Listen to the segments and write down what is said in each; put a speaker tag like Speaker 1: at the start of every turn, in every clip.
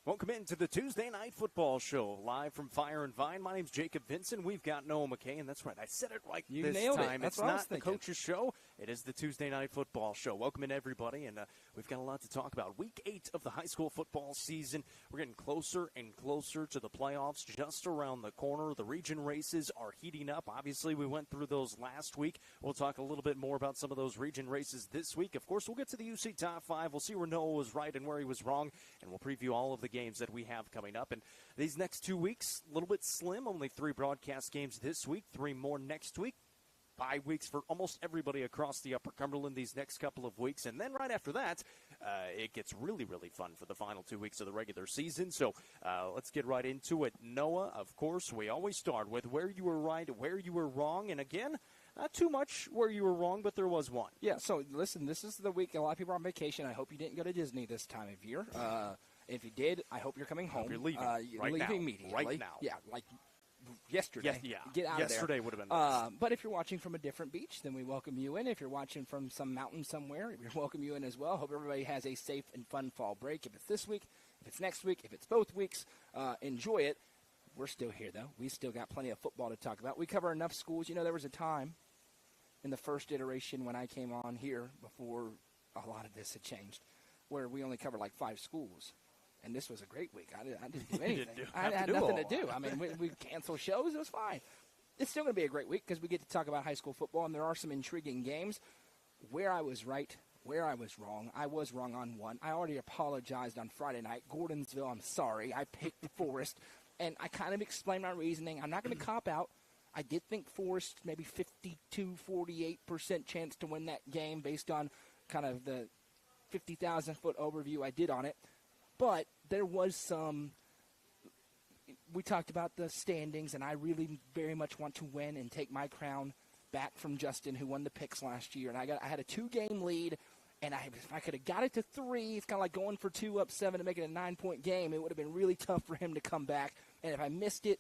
Speaker 1: Welcome into the Tuesday Night Football Show, live from Fire and Vine. My name's Jacob Vinson. We've got Noah McKay, and that's right. I said it right
Speaker 2: you
Speaker 1: this
Speaker 2: nailed
Speaker 1: time.
Speaker 2: It. That's
Speaker 1: it's not the coach's show. It is the Tuesday Night Football Show. Welcome in, everybody, and we've got a lot to talk about. Week 8 of the high school football season. We're getting closer and closer to the playoffs just around the corner. The region races are heating up. Obviously, we went through those last week. We'll talk a little bit more about some of those region races this week. Of course, we'll get to the UC Top 5. We'll see where Noah was right and where he was wrong, and we'll preview all of the games that we have coming up. And these next 2 weeks, a little bit slim. Only 3 broadcast games this week, 3 more next week. 5 weeks for almost everybody across the Upper Cumberland these next couple of weeks. And then right after that, it gets really, really fun for the final 2 weeks of the regular season. So let's get right into it. Noah, of course, we always start with where you were right, where you were wrong. And again, not too much where you were wrong, but there was one.
Speaker 2: Yeah, so listen, this is the week a lot of people are on vacation. I hope you didn't go to Disney this time of year. If you did, I hope you're coming home.
Speaker 1: You're leaving
Speaker 2: you're leaving immediately.
Speaker 1: Right now.
Speaker 2: Yeah, like yesterday.
Speaker 1: Yeah.
Speaker 2: Get out
Speaker 1: yesterday
Speaker 2: of there.
Speaker 1: Would have been nice.
Speaker 2: But if you're watching from a different beach, then we welcome you in. If you're watching from some mountain somewhere, we welcome you in as well. Hope everybody has a safe and fun fall break. If it's this week, if it's next week, if it's both weeks, enjoy it. We're still here, though. We still got plenty of football to talk about. We cover enough schools. You know, there was a time in the first iteration when I came on here before a lot of this had changed where we only covered like 5 schools. And this was a great week. I didn't do anything. I had nothing to do. I mean, we canceled shows. It was fine. It's still going to be a great week because we get to talk about high school football, and there are some intriguing games. Where I was right, where I was wrong. I was wrong on one. I already apologized on Friday night. Gordonsville, I'm sorry. I picked Forest, and I kind of explained my reasoning. I'm not going to cop out. I did think Forest maybe 52-48% chance to win that game based on kind of the 50,000-foot overview I did on it. But there was some – we talked about the standings, and I really very much want to win and take my crown back from Justin, who won the picks last year. And I had a 2-game lead, and if I could have got it to 3, it's kind of like going for 2 up 7 to make it a 9-point game. It would have been really tough for him to come back. And if I missed it,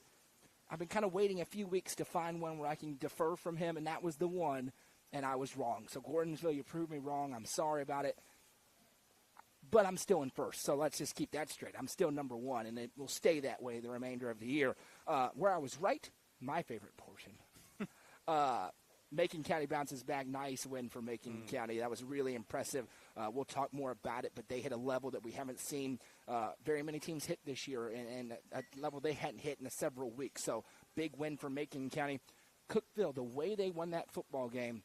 Speaker 2: I've been kind of waiting a few weeks to find one where I can defer from him, and that was the one, and I was wrong. So, Gordonsville, you proved me wrong. I'm sorry about it. But I'm still in first, so let's just keep that straight. I'm still number 1, and it will stay that way the remainder of the year. Where I was right, my favorite portion. Macon County bounces back. Nice win for Macon County. That was really impressive. We'll talk more about it, but they hit a level that we haven't seen very many teams hit this year, and a level they hadn't hit in several weeks. So big win for Macon County. Cookeville, the way they won that football game,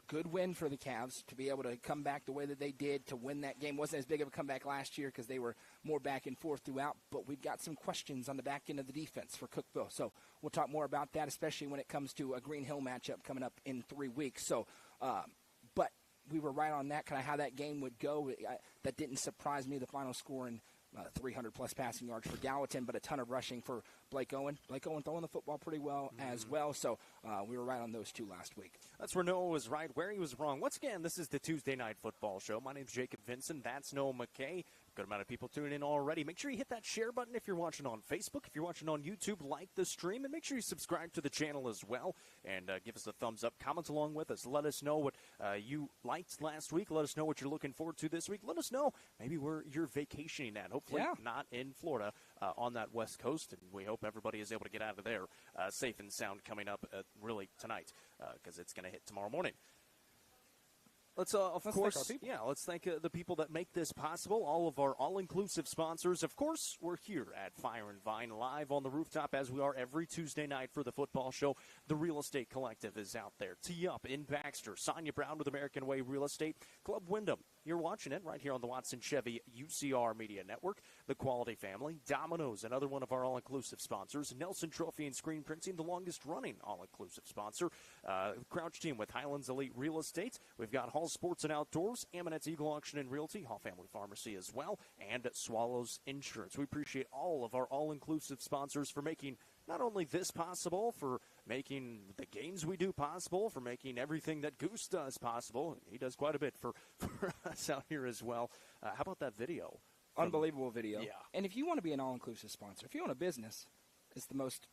Speaker 2: good win for the Cavs to be able to come back the way that they did to win that game. Wasn't as big of a comeback last year because they were more back and forth throughout, but we've got some questions on the back end of the defense for Cookeville. So we'll talk more about that, especially when it comes to a Green Hill matchup coming up in 3 weeks. So, but we were right on that, kind of how that game would go. That didn't surprise me, the final score in 300-plus passing yards for Gallatin, but a ton of rushing for Blake Owen. Blake Owen throwing the football pretty well as well, so we were right on those 2 last week.
Speaker 1: That's where Noah was right, where he was wrong. Once again, this is the Tuesday Night Football Show. My name's Jacob Vinson. That's Noah McKay. Good amount of people tuning in already. Make sure you hit that share button if you're watching on Facebook. If you're watching on YouTube, like the stream, and make sure you subscribe to the channel as well, and give us a thumbs up. Comment along with us. Let us know what you liked last week. Let us know what you're looking forward to this week. Let us know maybe where you're vacationing at. Hopefully not in Florida on that West Coast, and we hope everybody is able to get out of there safe and sound coming up really tonight because it's going to hit tomorrow morning. Let's thank the people that make this possible, all of our all-inclusive sponsors. Of course, we're here at Fire and Vine live on the rooftop as we are every Tuesday night for the football show. The Real Estate Collective is out there. Tee Up in Baxter, Sonia Brown with American Way Real Estate, Club Wyndham. You're watching it right here on the Watson Chevy UCR Media Network. The Quality Family, Domino's, another one of our all-inclusive sponsors. Nelson Trophy and Screen Printing, the longest-running all-inclusive sponsor. Crouch Team with Highlands Elite Real Estate. We've got Hall Sports and Outdoors, Aminette's Eagle Auction and Realty, Hall Family Pharmacy as well, and Swallows Insurance. We appreciate all of our all-inclusive sponsors for making not only this possible, for making the games we do possible, for making everything that Goose does possible. He does quite a bit for us out here as well. How about that video?
Speaker 2: Unbelievable video.
Speaker 1: Yeah.
Speaker 2: And if you want to be an all-inclusive sponsor, if you own a business, it's the most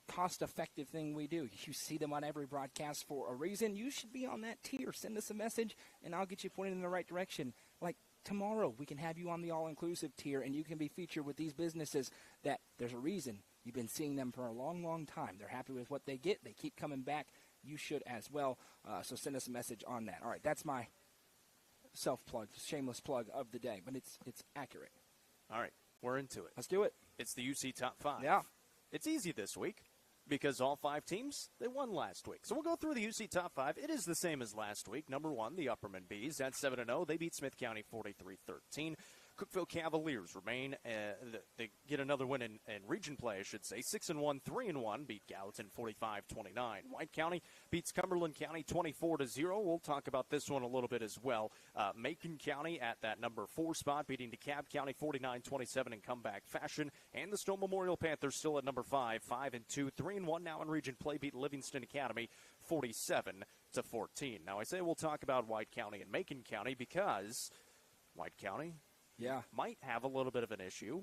Speaker 2: cost-effective thing we do. You see them on every broadcast for a reason. You should be on that tier. Send us a message, and I'll get you pointed in the right direction. Like, tomorrow we can have you on the all-inclusive tier, and you can be featured with these businesses that there's a reason you've been seeing them for a long, long time. They're happy with what they get. They keep coming back. You should as well. So send us a message on that. All right, that's my self-plug, shameless plug of the day, but it's accurate.
Speaker 1: All right, we're into it.
Speaker 2: Let's do it.
Speaker 1: It's the UC Top 5.
Speaker 2: Yeah.
Speaker 1: It's easy this week because all 5 teams, they won last week. So we'll go through the UC Top 5. It is the same as last week. Number 1, the Upperman Bees at 7-0. They beat Smith County 43-13. Cookeville Cavaliers remain, they get another win in region play, I should say. 6-1, 3-1, beat Gallatin 45-29. White County beats Cumberland County 24-0. We'll talk about this one a little bit as well. Macon County at that number 4 spot, beating DeKalb County 49-27 in comeback fashion. And the Stone Memorial Panthers still at number 5, 5-2, 3-1 now in region play, beat Livingston Academy 47-14. Now I say we'll talk about White County and Macon County because White County might have a little bit of an issue.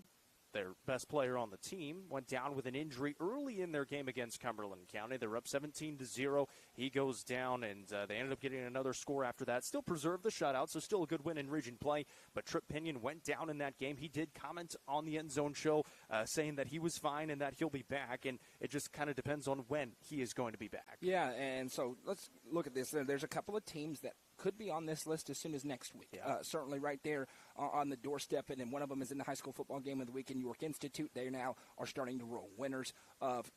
Speaker 1: Their best player on the team went down with an injury early in their game against Cumberland County. They were up 17-0. He goes down, and they ended up getting another score after that. Still preserved the shutout, so still a good win in region play. But Trip Pinion went down in that game. He did comment on the End Zone show saying that he was fine and that he'll be back, and it just kind of depends on when he is going to be back.
Speaker 2: Yeah, and so let's look at this. There's a couple of teams that could be on this list as soon as next week. Certainly right there on the doorstep, and then one of them is in the high school football game of the week in York Institute. They now are starting to roll. Winners of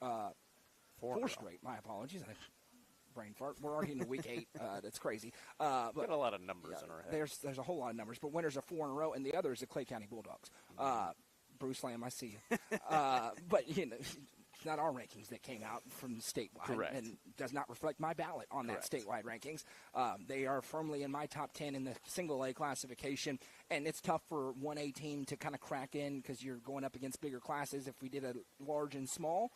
Speaker 2: four straight. My apologies. Brain fart. We're already in week 8. That's crazy. But
Speaker 1: got a lot of numbers in our head.
Speaker 2: There's a whole lot of numbers, but winners are 4 in a row, and the other is the Clay County Bulldogs. Bruce Lamb, I see you. But, it's not our rankings that came out from statewide.
Speaker 1: Correct.
Speaker 2: And does not reflect my ballot on that statewide rankings. They are firmly in my top 10 in the single A classification, and it's tough for 1A team to kind of crack in because you're going up against bigger classes. If we did a large and small,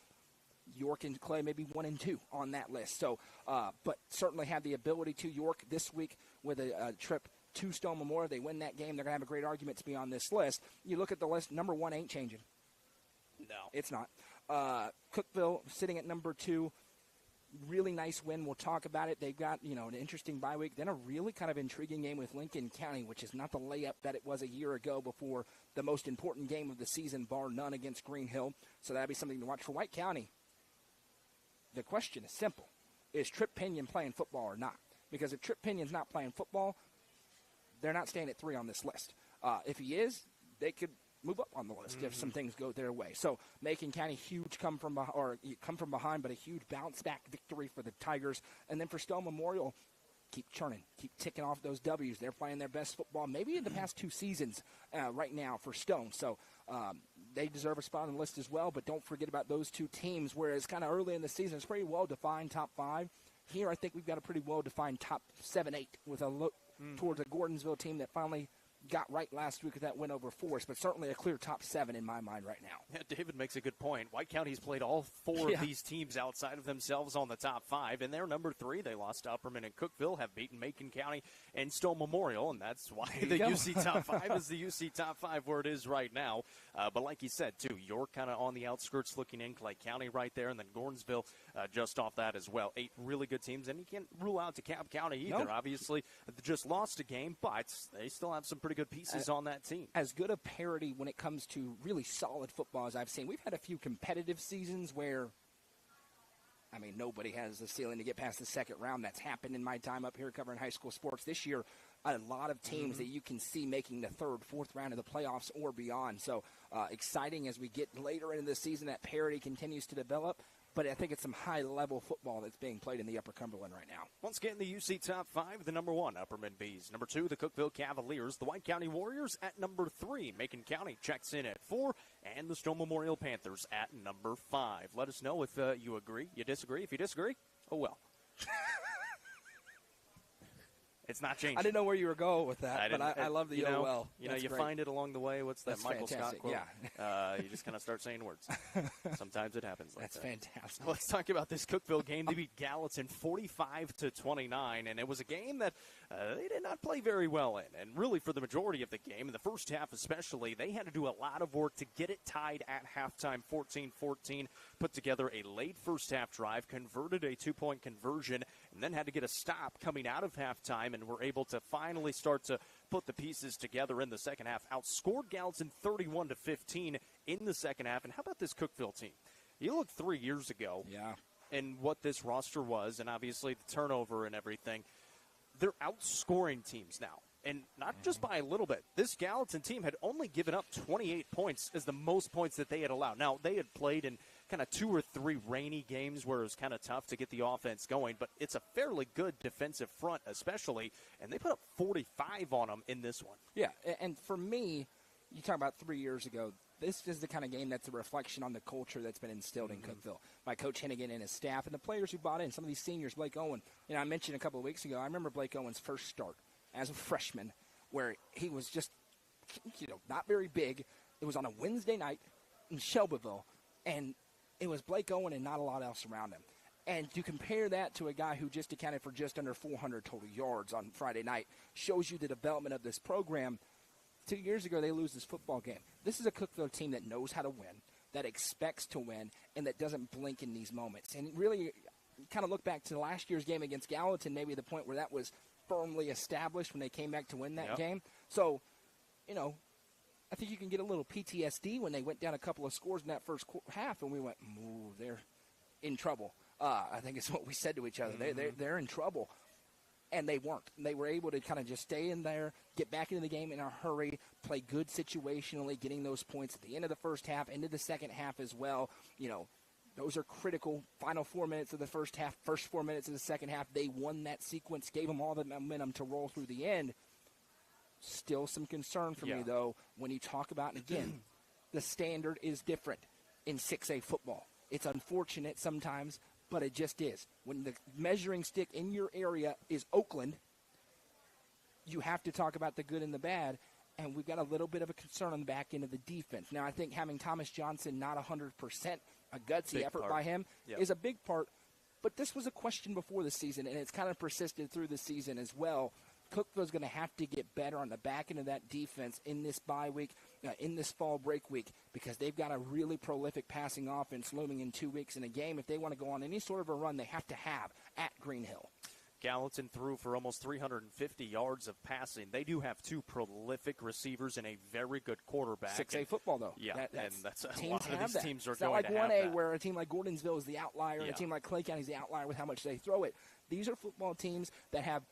Speaker 2: York and Clay maybe 1 and 2 on that list. So, but certainly have the ability to. York this week with a trip to Stone Memorial. They win that game, they're going to have a great argument to be on this list. You look at the list, number 1 ain't changing.
Speaker 1: No.
Speaker 2: It's not. Cookeville sitting at number 2. Really nice win. We'll talk about it. They've got, an interesting bye week. Then a really kind of intriguing game with Lincoln County, which is not the layup that it was a year ago before the most important game of the season, bar none, against Green Hill. So that'll be something to watch for White County. The question is simple. Is Trip Pinion playing football or not? Because if Trip Pinion's not playing football, they're not staying at 3 on this list. If he is, they could move up on the list if some things go their way. So Macon County, huge come from behind, but a huge bounce-back victory for the Tigers. And then for Stone Memorial, keep churning, keep ticking off those W's. They're playing their best football maybe in the past 2 seasons right now for Stone. So they deserve a spot on the list as well, but don't forget about those 2 teams, whereas kind of early in the season it's pretty well-defined top 5. Here I think we've got a pretty well-defined top 7-8 with a look towards a Gordonsville team that finally got right last week with that win over Forest, but certainly a clear top 7 in my mind right now.
Speaker 1: Yeah, David makes a good point. White County's played all 4 of these teams outside of themselves on the top 5, and they're number 3. They lost to Upperman and Cookeville, have beaten Macon County and Stone Memorial, and that's why the UC Top 5 is the UC Top 5 where it is right now. But like you said, too, York kind of on the outskirts looking in, Clay County right there, and then Gordonsville just off that as well. 8 really good teams, and you can't rule out DeKalb County either. Obviously, they just lost a game, but they still have some pretty good pieces on that team.
Speaker 2: As good a parity when it comes to really solid football as I've seen. We've had a few competitive seasons where, nobody has the ceiling to get past the second round. That's happened in my time up here covering high school sports. This year, a lot of teams that you can see making the 3rd, 4th round of the playoffs or beyond. So exciting as we get later into the season. That parity continues to develop. But I think it's some high-level football that's being played in the Upper Cumberland right now.
Speaker 1: Once again, the UC Top 5, the number 1, Upperman Bees. Number 2, the Cookeville Cavaliers. The White County Warriors at number 3. Macon County checks in at 4. And the Stone Memorial Panthers at number 5. Let us know if you agree, you disagree. If you disagree, oh well. It's not changing.
Speaker 2: I didn't know where you were going with that, but I love the well.
Speaker 1: You find it along the way. What's that
Speaker 2: That's
Speaker 1: Michael
Speaker 2: fantastic.
Speaker 1: Scott quote?
Speaker 2: Yeah.
Speaker 1: You just kind of start saying words. Sometimes it happens like
Speaker 2: That's
Speaker 1: that.
Speaker 2: fantastic.
Speaker 1: Let's talk about this Cookeville game. They beat Gallatin 45-29, and it was a game that they did not play very well in. And really for the majority of the game, in the first half especially, they had to do a lot of work to get it tied at halftime, 14-14, put together a late first half drive, converted a 2-point conversion, and then had to get a stop coming out of halftime, and were able to finally start to put the pieces together in the second half. Outscored Gallatin 31-15 in the second half. And how about this Cookeville team? You look 3 years ago and what this roster was, and obviously the turnover and everything. They're outscoring teams now. And not just by a little bit. This Gallatin team had only given up 28 points as the most points that they had allowed. Now, they had played in kind of 2 or 3 rainy games where it was kind of tough to get the offense going, but it's a fairly good defensive front especially, and they put up 45 on them in this one.
Speaker 2: Yeah, and for me, you talk about 3 years ago, this is the kind of game that's a reflection on the culture that's been instilled in Cookeville by Coach Hennigan and his staff and the players who bought in. Some of these seniors, Blake Owen, I mentioned a couple of weeks ago, I remember Blake Owen's first start as a freshman, where he was just, not very big. It was on a Wednesday night in Shelbyville, and it was Blake Owen and not a lot else around him. And to compare that to a guy who just accounted for just under 400 total yards on Friday night shows you the development of this program. 2 years ago, they lose this football game. This is a Cookeville team that knows how to win, that expects to win, and that doesn't blink in these moments. And really, kind of look back to last year's game against Gallatin, maybe the point where that was firmly established when they came back to win that game. So, I think you can get a little PTSD when they went down a couple of scores in that first half, and we went, ooh, they're in trouble. I think it's what we said to each other. They're in trouble. And they weren't. They were able to kind of just stay in there, get back into the game in a hurry, play good situationally, getting those points at the end of the first half, into the second half as well. Those are critical. Final 4 minutes of the first half, first 4 minutes of the second half, they won that sequence, gave them all the momentum to roll through the end. Still some concern for me, though, when you talk about, and again, the standard is different in 6A football. It's unfortunate sometimes, but it just is. When the measuring stick in your area is Oakland, you have to talk about the good and the bad, and we've got a little bit of a concern on the back end of the defense. Now, I think having Thomas Johnson not 100%, a gutsy
Speaker 1: big
Speaker 2: effort
Speaker 1: part
Speaker 2: by him, is a big part. But this was a question before the season, and it's kind of persisted through the season as well. Cookeville's going to have to get better on the back end of that defense in this bye week, in this fall break week, because they've got a really prolific passing offense looming in 2 weeks in a game. If they want to go on any sort of a run, they have to have at Green Hill.
Speaker 1: Gallatin threw for almost 350 yards of passing. They do have 2 prolific receivers and a very good quarterback.
Speaker 2: 6A football, though.
Speaker 1: Yeah, and that's a
Speaker 2: teams
Speaker 1: lot of these
Speaker 2: that.
Speaker 1: teams are
Speaker 2: it's
Speaker 1: going
Speaker 2: not like
Speaker 1: to have
Speaker 2: 1A
Speaker 1: that.
Speaker 2: where a team like Gordonsville is the outlier, and a team like Clay County is the outlier with how much they throw it. These are football teams that have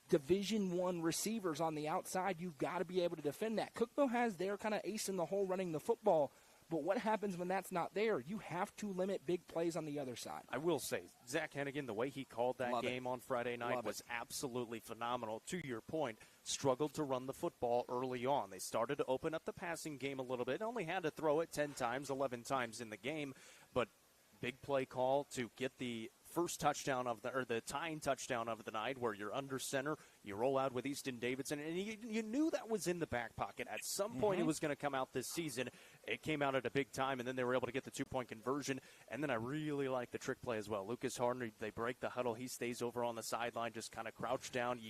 Speaker 2: Division I receivers on the outside. You've got to be able to defend that. Cookeville has their kind of ace in the hole running the football. But what happens when that's not there? You have to limit big plays on the other side.
Speaker 1: I will say, Zach Hennigan, the way he called that game on Friday night was absolutely phenomenal. To your point, struggled to run the football early on. They started to open up the passing game a little bit. Only had to throw it 10 times, 11 times in the game. But big play call to get the first touchdown the tying touchdown of the night, where you're under center, you roll out with Easton Davidson, and you knew that was in the back pocket. At some point it was going to come out this season. It came out at a big time, and then they were able to get the 2-point conversion. And then I really like the trick play as well. Lucas Harden, they break the huddle. He stays over on the sideline, just kind of crouched down.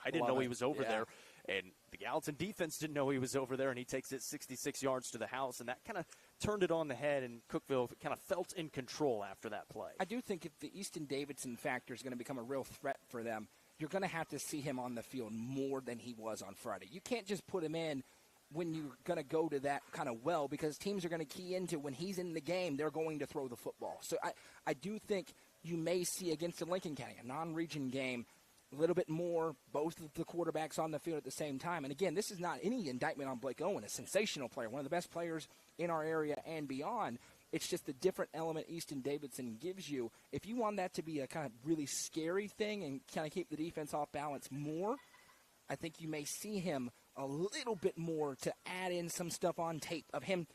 Speaker 1: I didn't know he was over there. And the Gallatin defense didn't know he was over there, and he takes it 66 yards to the house, and that kind of turned it on the head, and Cookeville kind of felt in control after that play.
Speaker 2: I do think if the Easton Davidson factor is going to become a real threat for them, you're going to have to see him on the field more than he was on Friday. You can't just put him in when you're going to go to that kind of well, because teams are going to key into when he's in the game, they're going to throw the football. So I do think you may see against the Lincoln County, a non-region game, a little bit more, both of the quarterbacks on the field at the same time. And again, this is not any indictment on Blake Owen, a sensational player, one of the best players in our area and beyond. It's just the different element Easton Davidson gives you. If you want that to be a kind of really scary thing and kind of keep the defense off balance more, I think you may see him a little bit more to add in some stuff on tape of him.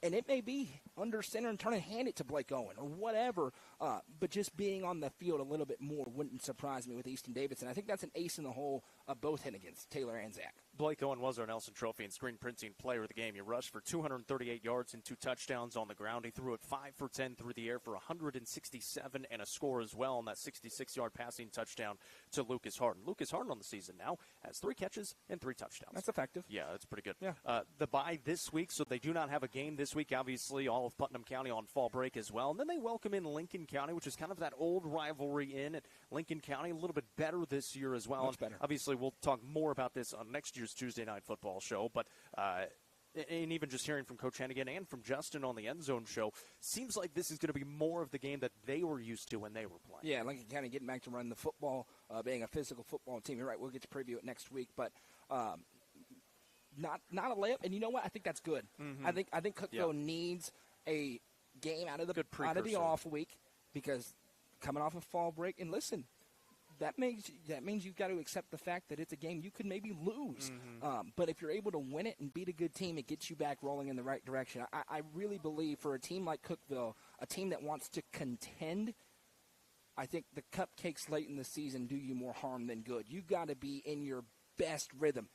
Speaker 2: And it may be under center and turn and hand it to Blake Owen or whatever. But just being on the field a little bit more wouldn't surprise me with Easton Davidson. I think that's an ace in the hole of both Hennigans, Taylor and Zach.
Speaker 1: Blake Owen was our Nelson Trophy and Screen Printing Player of the Game. He rushed for 238 yards and 2 touchdowns on the ground. He threw it 5 for 10 through the air for 167 and a score as well on that 66-yard passing touchdown to Lucas Harden. Lucas Harden on the season now has 3 catches and 3 touchdowns.
Speaker 2: That's effective.
Speaker 1: Yeah, that's pretty good.
Speaker 2: Yeah.
Speaker 1: The bye this week, so they do not have a game this week. Obviously, all of Putnam County on fall break as well. And then they welcome in Lincoln County, which is kind of that old rivalry in at Lincoln County. A little bit better this year as well.
Speaker 2: Much better.
Speaker 1: Obviously, we'll talk more about this on next year's Tuesday Night Football show, but and even just hearing from Coach Hennigan and from Justin on the End Zone show, seems like this is going to be more of the game that they were used to when they were playing.
Speaker 2: Yeah, Lincoln County getting back to running the football, being a physical football team. You're right, we'll get to preview it next week, but not a layup. And you know what? I think that's good.
Speaker 1: Mm-hmm.
Speaker 2: I think Cookville needs a game out of the off week, because coming off of fall break, and listen, that means you've got to accept the fact that it's a game you could maybe lose.
Speaker 1: Mm-hmm.
Speaker 2: But if you're able to win it and beat a good team, it gets you back rolling in the right direction. I really believe for a team like Cookville, a team that wants to contend, I think the cupcakes late in the season do you more harm than good. You've got to be in your best rhythm,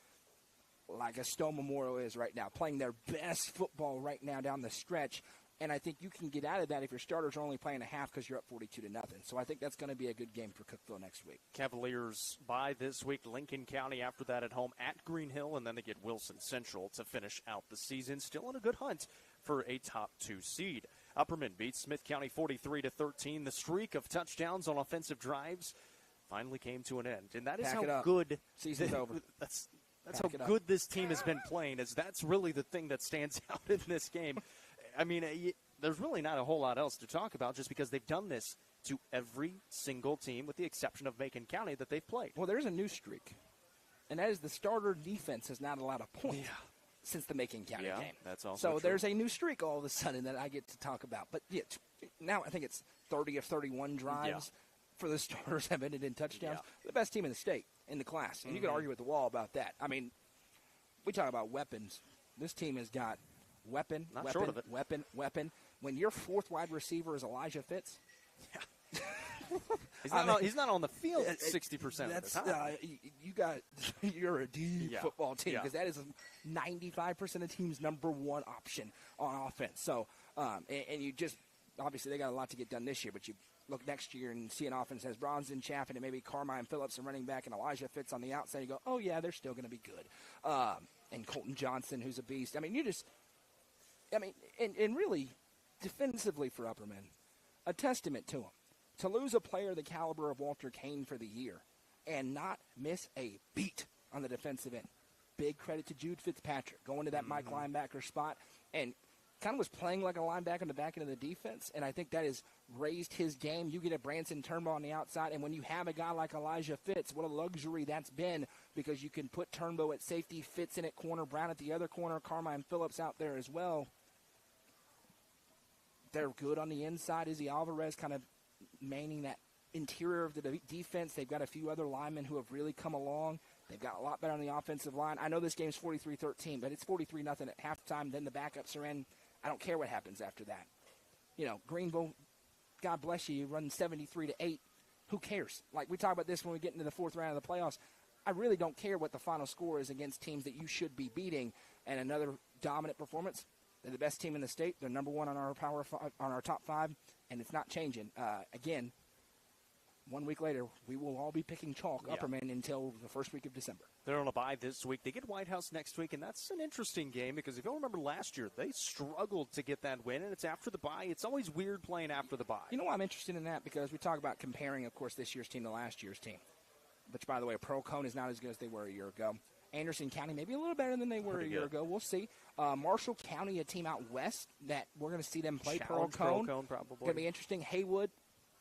Speaker 2: like a Stone Memorial is right now, playing their best football right now down the stretch. And I think you can get out of that if your starters are only playing a half because you're up 42-0. So I think that's going to be a good game for Cookville next week.
Speaker 1: Cavaliers bye this week. Lincoln County after that at home at Green Hill, and then they get Wilson Central to finish out the season. Still in a good hunt for a top 2 seed. Upperman beats Smith County 43-13. The streak of touchdowns on offensive drives finally came to an end, and that is how good
Speaker 2: season's over.
Speaker 1: That's how good this team has been playing. Is that's really the thing that stands out in this game. I mean, there's really not a whole lot else to talk about, just because they've done this to every single team with the exception of Macon County that they've played.
Speaker 2: Well, there's a new streak, and that is the starter defense has not allowed a point since the Macon County game.
Speaker 1: That's also
Speaker 2: so
Speaker 1: true.
Speaker 2: There's a new streak all of a sudden that I get to talk about. But yeah, now I think it's 30 of 31 drives for the starters have ended in touchdowns. The best team in the state, in the class. And you could argue with the wall about that. I mean, we talk about weapons. This team has got weapon. When your fourth wide receiver is Elijah Fitz,
Speaker 1: he's not on the field 60% of the time.
Speaker 2: You're a D football team, because that is 95% of team's number one option on offense. So, and you just obviously they got a lot to get done this year, but you look next year and see an offense has Bronson Chaffin and maybe Carmine Phillips and running back and Elijah Fitz on the outside. You go, oh yeah, they're still going to be good. And Colton Johnson, who's a beast. I mean, and really, defensively for Upperman, a testament to him. To lose a player the caliber of Walter Kane for the year and not miss a beat on the defensive end. Big credit to Jude Fitzpatrick going to that Mike linebacker spot and kind of was playing like a linebacker in the back end of the defense, and I think that has raised his game. You get a Branson Turnbow on the outside, and when you have a guy like Elijah Fitz, what a luxury that's been, because you can put Turnbow at safety, Fitz in at corner, Brown at the other corner, Carmine Phillips out there as well. They're good on the inside. Izzy Alvarez kind of manning that interior of the defense. They've got a few other linemen who have really come along. They've got a lot better on the offensive line. I know this game's 43-13, but it's 43-0 at halftime. Then the backups are in. I don't care what happens after that. You know, Greenville, God bless you, run 73-8. Who cares? Like, we talk about this when we get into the fourth round of the playoffs. I really don't care what the final score is against teams that you should be beating. And another dominant performance. They're the best team in the state. They're number one on our top 5, and it's not changing. Again, 1 week later, we will all be picking chalk Upperman until the first week of December.
Speaker 1: They're on a bye this week. They get White House next week, and that's an interesting game because if you'll remember last year, they struggled to get that win, and it's after the bye. It's always weird playing after the bye.
Speaker 2: You know why I'm interested in that? Because we talk about comparing, of course, this year's team to last year's team, which, by the way, Pearl Cone is not as good as they were a year ago. Anderson County maybe a little better than they were a year ago. We'll see. Marshall County, a team out west that we're going to see them play Pearl Cone.
Speaker 1: Probably.
Speaker 2: Going to be interesting. Haywood,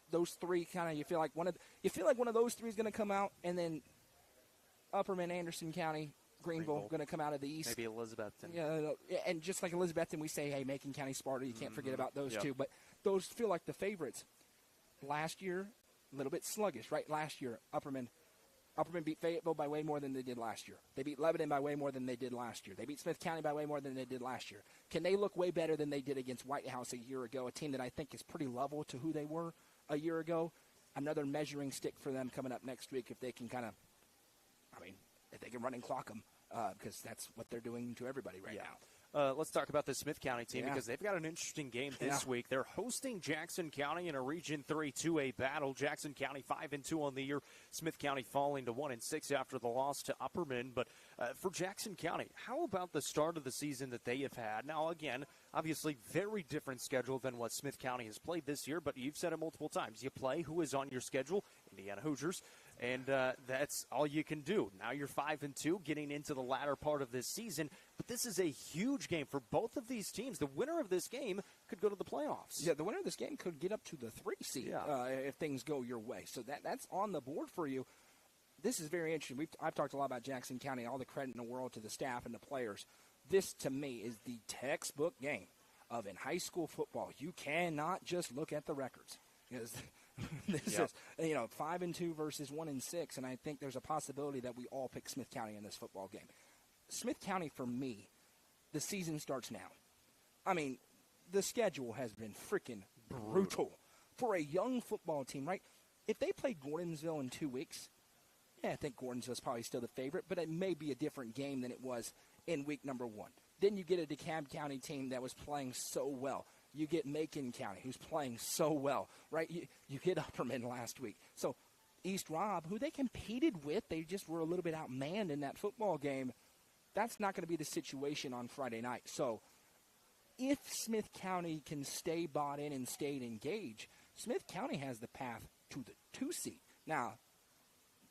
Speaker 2: those three kind of you feel like one of those three is going to come out, and then Upperman, Anderson County, Greenville going to come out of the east.
Speaker 1: Maybe Elizabethton.
Speaker 2: Yeah, and just like Elizabethton, we say, hey, Macon County, Sparta, you can't forget about those two. But those feel like the favorites. Last year, a little bit sluggish, right? Last year, Upperman beat Fayetteville by way more than they did last year. They beat Lebanon by way more than they did last year. They beat Smith County by way more than they did last year. Can they look way better than they did against White House a year ago, a team that I think is pretty level to who they were a year ago? Another measuring stick for them coming up next week if they can if they can run and clock them because that's what they're doing to everybody right now.
Speaker 1: Let's talk about the Smith County team because they've got an interesting game this week. They're hosting Jackson County in a Region 3 2A battle. Jackson County 5-2 on the year. Smith County falling to 1-6 after the loss to Upperman. But for Jackson County, how about the start of the season that they have had? Now, again, obviously very different schedule than what Smith County has played this year, but you've said it multiple times. You play who is on your schedule, Indiana Hoosiers, and that's all you can do. Now you're 5-2 getting into the latter part of this season, but this is a huge game for both of these teams. The winner of this game could go to the playoffs.
Speaker 2: Yeah, the winner of this game could get up to the 3 seed if things go your way. So that's on the board for you. This is very interesting. I've talked a lot about Jackson County, all the credit in the world to the staff and the players. This, to me, is the textbook game of in high school football. You cannot just look at the records. Because this is, 5-2 versus 1-6, and I think there's a possibility that we all pick Smith County in this football game. Smith County, for me, the season starts now. I mean, the schedule has been freaking brutal for a young football team, right? If they play Gordonsville in 2 weeks, I think Gordonsville's probably still the favorite, but it may be a different game than it was in week number 1. Then you get a DeKalb County team that was playing so well. You get Macon County, who's playing so well, right? You get Upperman last week. So East Robb, who they competed with, they just were a little bit outmanned in that football game. That's not going to be the situation on Friday night. So if Smith County can stay bought in and stay engaged, Smith County has the path to the 2 seed. Now,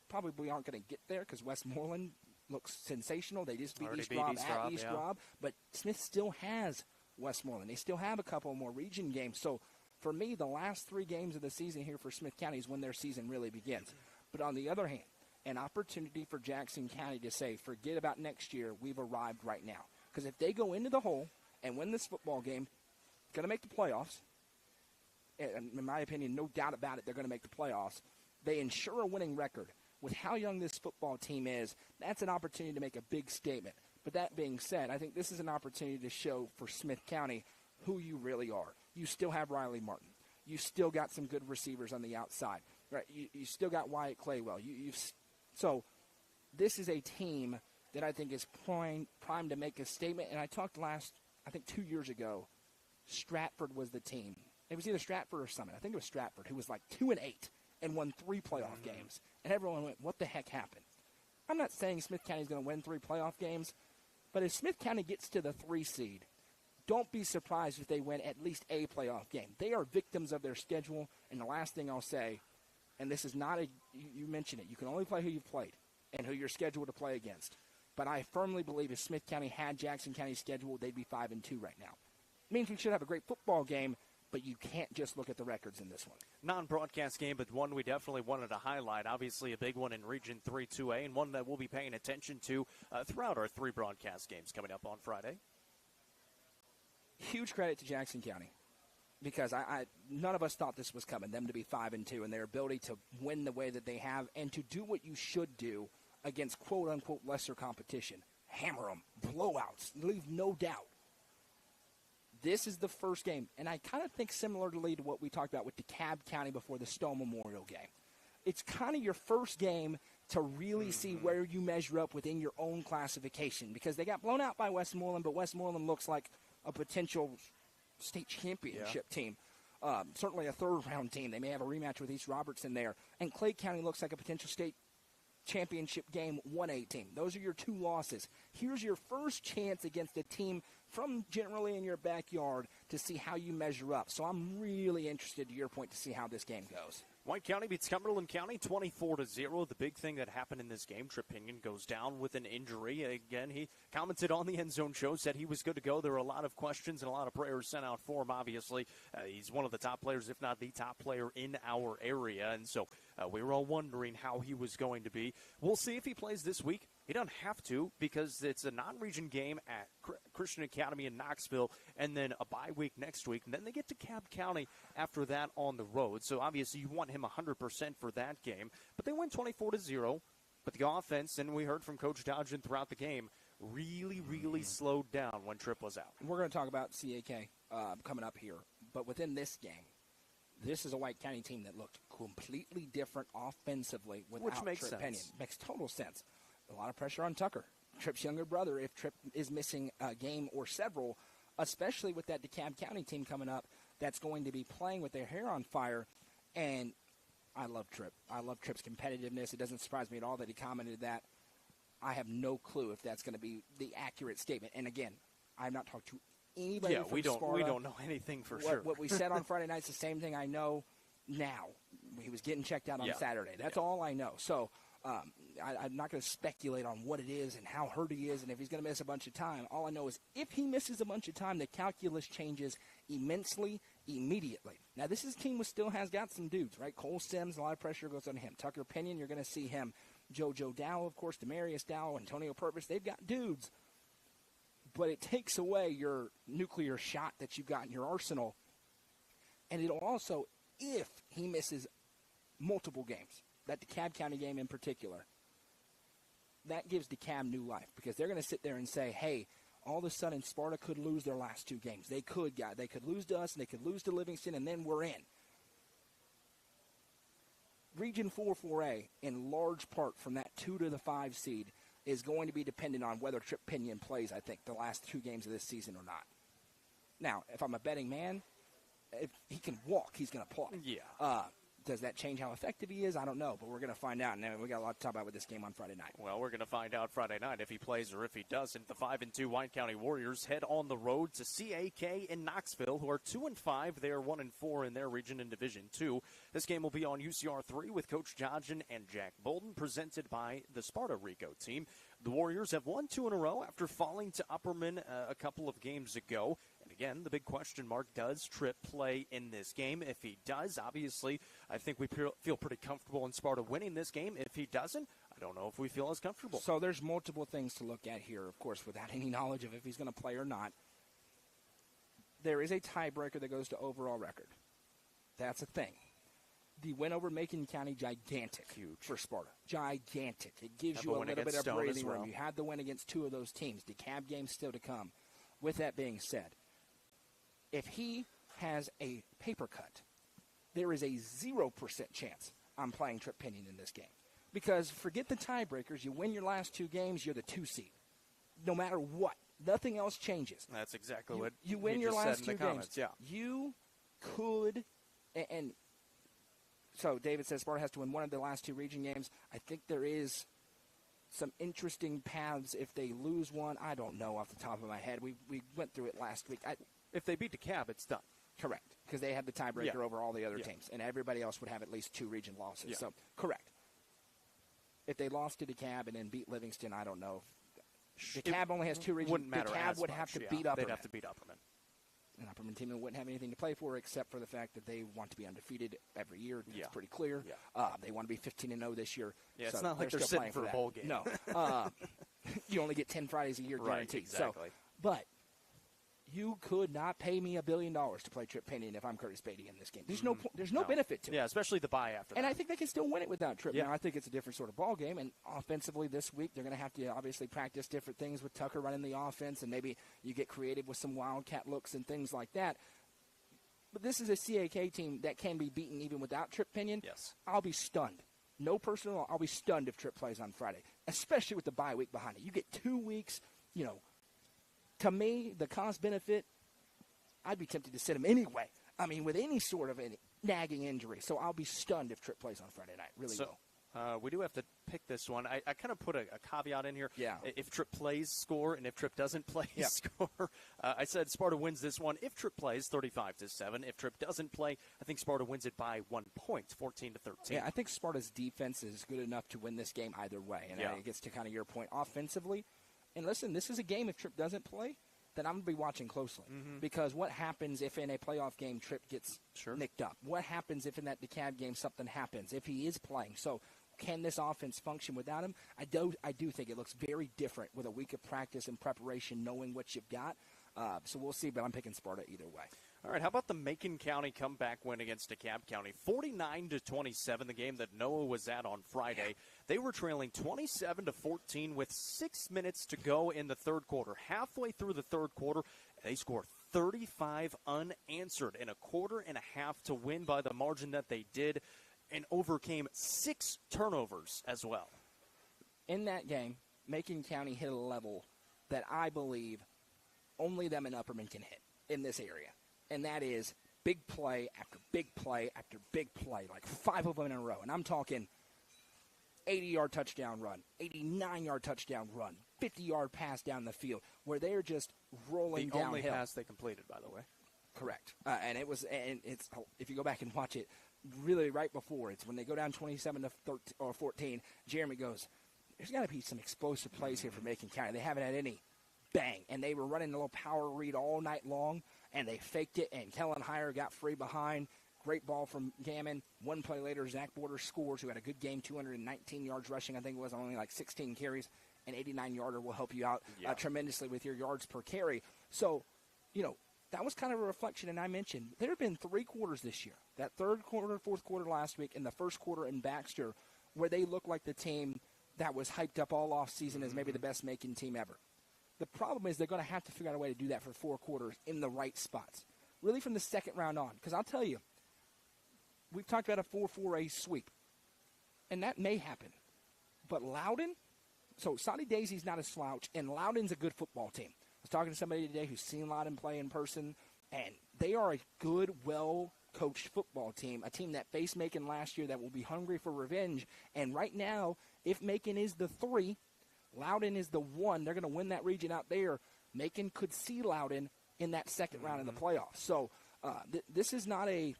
Speaker 2: probably aren't going to get there because Westmoreland looks sensational. They just beat East Robb at East Robb. But Smith still has Westmoreland. They still have a couple more region games. So for me, the last 3 games of the season here for Smith County is when their season really begins. But on the other hand, an opportunity for Jackson County to say, forget about next year, we've arrived right now. Because if they go into the hole and win this football game, going to make the playoffs. And in my opinion, no doubt about it, they're going to make the playoffs. They ensure a winning record. With how young this football team is, that's an opportunity to make a big statement. But that being said, I think this is an opportunity to show for Smith County who you really are. You still have Riley Martin. You still got some good receivers on the outside. Right? You still got Wyatt Claywell. So this is a team that I think is primed to make a statement. And I talked 2 years ago, Stratford was the team. It was either Stratford or Summit. I think it was Stratford, who was like 2-8 and won 3 playoff games. And everyone went, what the heck happened? I'm not saying Smith County is going to win 3 playoff games, but if Smith County gets to the 3 seed, don't be surprised if they win at least a playoff game. They are victims of their schedule. And the last thing I'll say, and this is not you mentioned it, you can only play who you've played and who you're scheduled to play against. But I firmly believe if Smith County had Jackson County's schedule, they'd be 5-2 right now. It means we should have a great football game, but you can't just look at the records in this one.
Speaker 1: Non-broadcast game, but one we definitely wanted to highlight. Obviously a big one in Region 3 2A, and one that we'll be paying attention to throughout our 3 broadcast games coming up on Friday.
Speaker 2: Huge credit to Jackson County, because none of us thought this was coming, them to be 5-2, and their ability to win the way that they have and to do what you should do against quote-unquote lesser competition. Hammer them, blowouts, leave no doubt. This is the first game, and I kind of think similarly to what we talked about with DeKalb County before the Stowe Memorial game. It's kind of your first game to really see where you measure up within your own classification, because they got blown out by Westmoreland, but Westmoreland looks like a potential state championship team. Certainly a third-round team. They may have a rematch with East Robertson there. And Clay County looks like a potential state championship game 1A team. Those are your 2 losses. Here's your first chance against a team from generally in your backyard to see how you measure up. So I'm really interested, to your point, to see how this game goes.
Speaker 1: White County beats Cumberland County 24-0. The big thing that happened in this game, Trip Pinion goes down with an injury. Again, he commented on the End Zone show, said he was good to go. There were a lot of questions and a lot of prayers sent out for him, obviously. He's one of the top players, if not the top player in our area. And so we were all wondering how he was going to be. We'll see if he plays this week. He doesn't have to, because it's a non-region game at Christian Academy in Knoxville, and then a bye week next week. And then they get to DeKalb County after that on the road. So obviously you want him 100% for that game. But they win 24-0. But the offense, and we heard from Coach Dodgen throughout the game, really slowed down when Tripp was out.
Speaker 2: We're going to talk about CAK coming up here. But within this game, this is a White County team that looked completely different offensively without
Speaker 1: Which makes
Speaker 2: Trip
Speaker 1: sense.
Speaker 2: Pinion. Makes total sense. A lot of pressure on Tucker. Tripp's younger brother, if Tripp is missing a game or several, especially with that DeKalb County team coming up that's going to be playing with their hair on fire. And I love Tripp. I love Tripp's competitiveness. It doesn't surprise me at all that he commented that. I have no clue if that's going to be the accurate statement. And again, I've not talked to anybody from Sparta.
Speaker 1: We don't know anything for sure.
Speaker 2: What we said on Friday night's the same thing I know now. He was getting checked out on Saturday. That's all I know. So I'm not going to speculate on what it is and how hurt he is and if he's going to miss a bunch of time. All I know is if he misses a bunch of time, the calculus changes immensely, immediately. Now, this is a team that still has got some dudes, right? Cole Sims, a lot of pressure goes on him. Tucker Pinion, you're going to see him. JoJo Dow, of course, Demarius Dow, Antonio Purvis, they've got dudes. But it takes away your nuclear shot that you've got in your arsenal. And it'll also, if he misses multiple games, that DeKalb County game in particular, that gives DeKalb new life because they're going to sit there and say, hey, all of a sudden Sparta could lose their last two games. They could lose to us and they could lose to Livingston, and then we're in. Region 4-4A, in large part from that 2 to the 5 seed, is going to be dependent on whether Tripp Pinion plays, I think, the last 2 games of this season or not. Now, if I'm a betting man, if he can walk, he's going to play.
Speaker 1: Yeah.
Speaker 2: Does that change how effective he is? I don't know, but we're going to find out. And we got a lot to talk about with this game on Friday night.
Speaker 1: Well, we're going to find out Friday night if he plays or if he doesn't. The 5-2 White County Warriors head on the road to CAK in Knoxville, who are 2-5. They are 1-4 in their region in Division II. This game will be on UCR 3 with Coach Johnson and Jack Bolden, presented by the Sparta Rico team. The Warriors have won 2 in a row after falling to Upperman a couple of games ago. And again, the big question mark, does Tripp play in this game? If he does, obviously, I think we feel pretty comfortable in Sparta winning this game. If he doesn't, I don't know if we feel as comfortable.
Speaker 2: So there's multiple things to look at here, of course, without any knowledge of if he's going to play or not. There is a tiebreaker that goes to overall record. That's a thing. The win over Macon County, gigantic.
Speaker 1: Huge.
Speaker 2: For Sparta. Gigantic. It gives you a little bit of breathing room. You had the win against 2 of those teams. DeKalb game's still to come. With that being said, if he has a paper cut, there is a 0% chance I'm playing Tripp Pinion in this game. Because forget the tiebreakers. You win your last 2 games, you're the 2 seed. No matter what. Nothing else changes.
Speaker 1: That's exactly what
Speaker 2: you win your last 2 games.
Speaker 1: Yeah.
Speaker 2: You could, and so David says Sparta has to win one of the last 2 region games. I think there is some interesting paths if they lose one. I don't know off the top of my head. We went through it last week.
Speaker 1: If they beat DeKalb, it's done.
Speaker 2: Correct, because they have the tiebreaker over all the other teams, and everybody else would have at least 2 region losses.
Speaker 1: Yeah.
Speaker 2: So, correct. If they lost to DeKalb and then beat Livingston, I don't know. DeKalb only has 2 regions.
Speaker 1: Wouldn't matter.
Speaker 2: DeKalb would have to beat Upperman.
Speaker 1: They'd have to beat Upperman.
Speaker 2: An Upperman team wouldn't have anything to play for except for the fact that they want to be undefeated every year. It's pretty clear.
Speaker 1: Yeah.
Speaker 2: They want to be 15-0 this year.
Speaker 1: Yeah, it's not like they're sitting for a bowl game.
Speaker 2: No. You only get 10 Fridays a year guaranteed.
Speaker 1: Right, exactly.
Speaker 2: So, but you could not pay me $1 billion to play Tripp Pinion if I'm Curtis Beatty in this game. There's no benefit to it.
Speaker 1: Yeah, especially the bye after
Speaker 2: and
Speaker 1: that.
Speaker 2: I think they can still win it without Tripp.
Speaker 1: Yeah.
Speaker 2: Now, I think it's a different sort of ball game, and offensively this week they're going to have to obviously practice different things with Tucker running the offense, and maybe you get creative with some wildcat looks and things like that. But this is a CAK team that can be beaten even without Tripp Pinion.
Speaker 1: Yes.
Speaker 2: I'll be stunned. No personal, I'll be stunned if Tripp plays on Friday, especially with the bye week behind it. You get 2 weeks, to me, the cost benefit, I'd be tempted to sit him anyway. I mean, with any sort of nagging injury. So I'll be stunned if Tripp plays on Friday night. Really will.
Speaker 1: We do have to pick this one. I kind of put a caveat in here.
Speaker 2: Yeah.
Speaker 1: If Tripp plays, score, and if Tripp doesn't play, score. I said Sparta wins this one. If Tripp plays, 35-7. If Tripp doesn't play, I think Sparta wins it by 1 point, 14-13.
Speaker 2: Yeah, I think Sparta's defense is good enough to win this game either way. And it gets to kind of your point offensively. And listen, this is a game if Tripp doesn't play, that I'm going to be watching closely. Because what happens if in a playoff game Tripp gets nicked up? What happens if in that DeKalb game something happens, if he is playing? So can this offense function without him? I do think it looks very different with a week of practice and preparation, knowing what you've got. So we'll see, but I'm picking Sparta either way.
Speaker 1: All right, how about the Macon County comeback win against DeKalb County? 49-27, the game that Noah was at on Friday. They were trailing 27-14 with 6 minutes to go in the third quarter. Halfway through the third quarter, they scored 35 unanswered in a quarter and a half to win by the margin that they did, and overcame 6 turnovers as well.
Speaker 2: In that game, Macon County hit a level that I believe only them and Upperman can hit in this area. And that is big play after big play after big play, like 5 of them in a row. And I'm talking 80-yard touchdown run, 89-yard touchdown run, 50-yard pass down the field, where they're just rolling downhill.
Speaker 1: The only pass they completed, by the way.
Speaker 2: Correct. And it's if you go back and watch it, really right before, it's when they go down 27-14, Jeremy goes, there's got to be some explosive plays here for Macon County. They haven't had any. Bang. And they were running a little power read all night long, and they faked it, and Kellen Heyer got free behind. Great ball from Gammon. One play later, Zach Borders scores, who had a good game, 219 yards rushing. I think it was only like 16 carries. An 89-yarder will help you out tremendously with your yards per carry. So, that was kind of a reflection, and I mentioned there have been 3 quarters this year, that third quarter, fourth quarter last week, and the first quarter in Baxter, where they look like the team that was hyped up all offseason as maybe the best Macon team ever. The problem is they're going to have to figure out a way to do that for 4 quarters in the right spots, really from the second round on. Because I'll tell you, we've talked about a 4-4-A sweep, and that may happen. But Loudon, so Saudi Daisy's not a slouch, and Loudon's a good football team. I was talking to somebody today who's seen Loudon play in person, and they are a good, well-coached football team, a team that faced Macon last year that will be hungry for revenge. And right now, if Macon is the 3, Loudon is the 1, they're going to win that region out there. Macon could see Loudon in that second round of the playoffs. So this is not a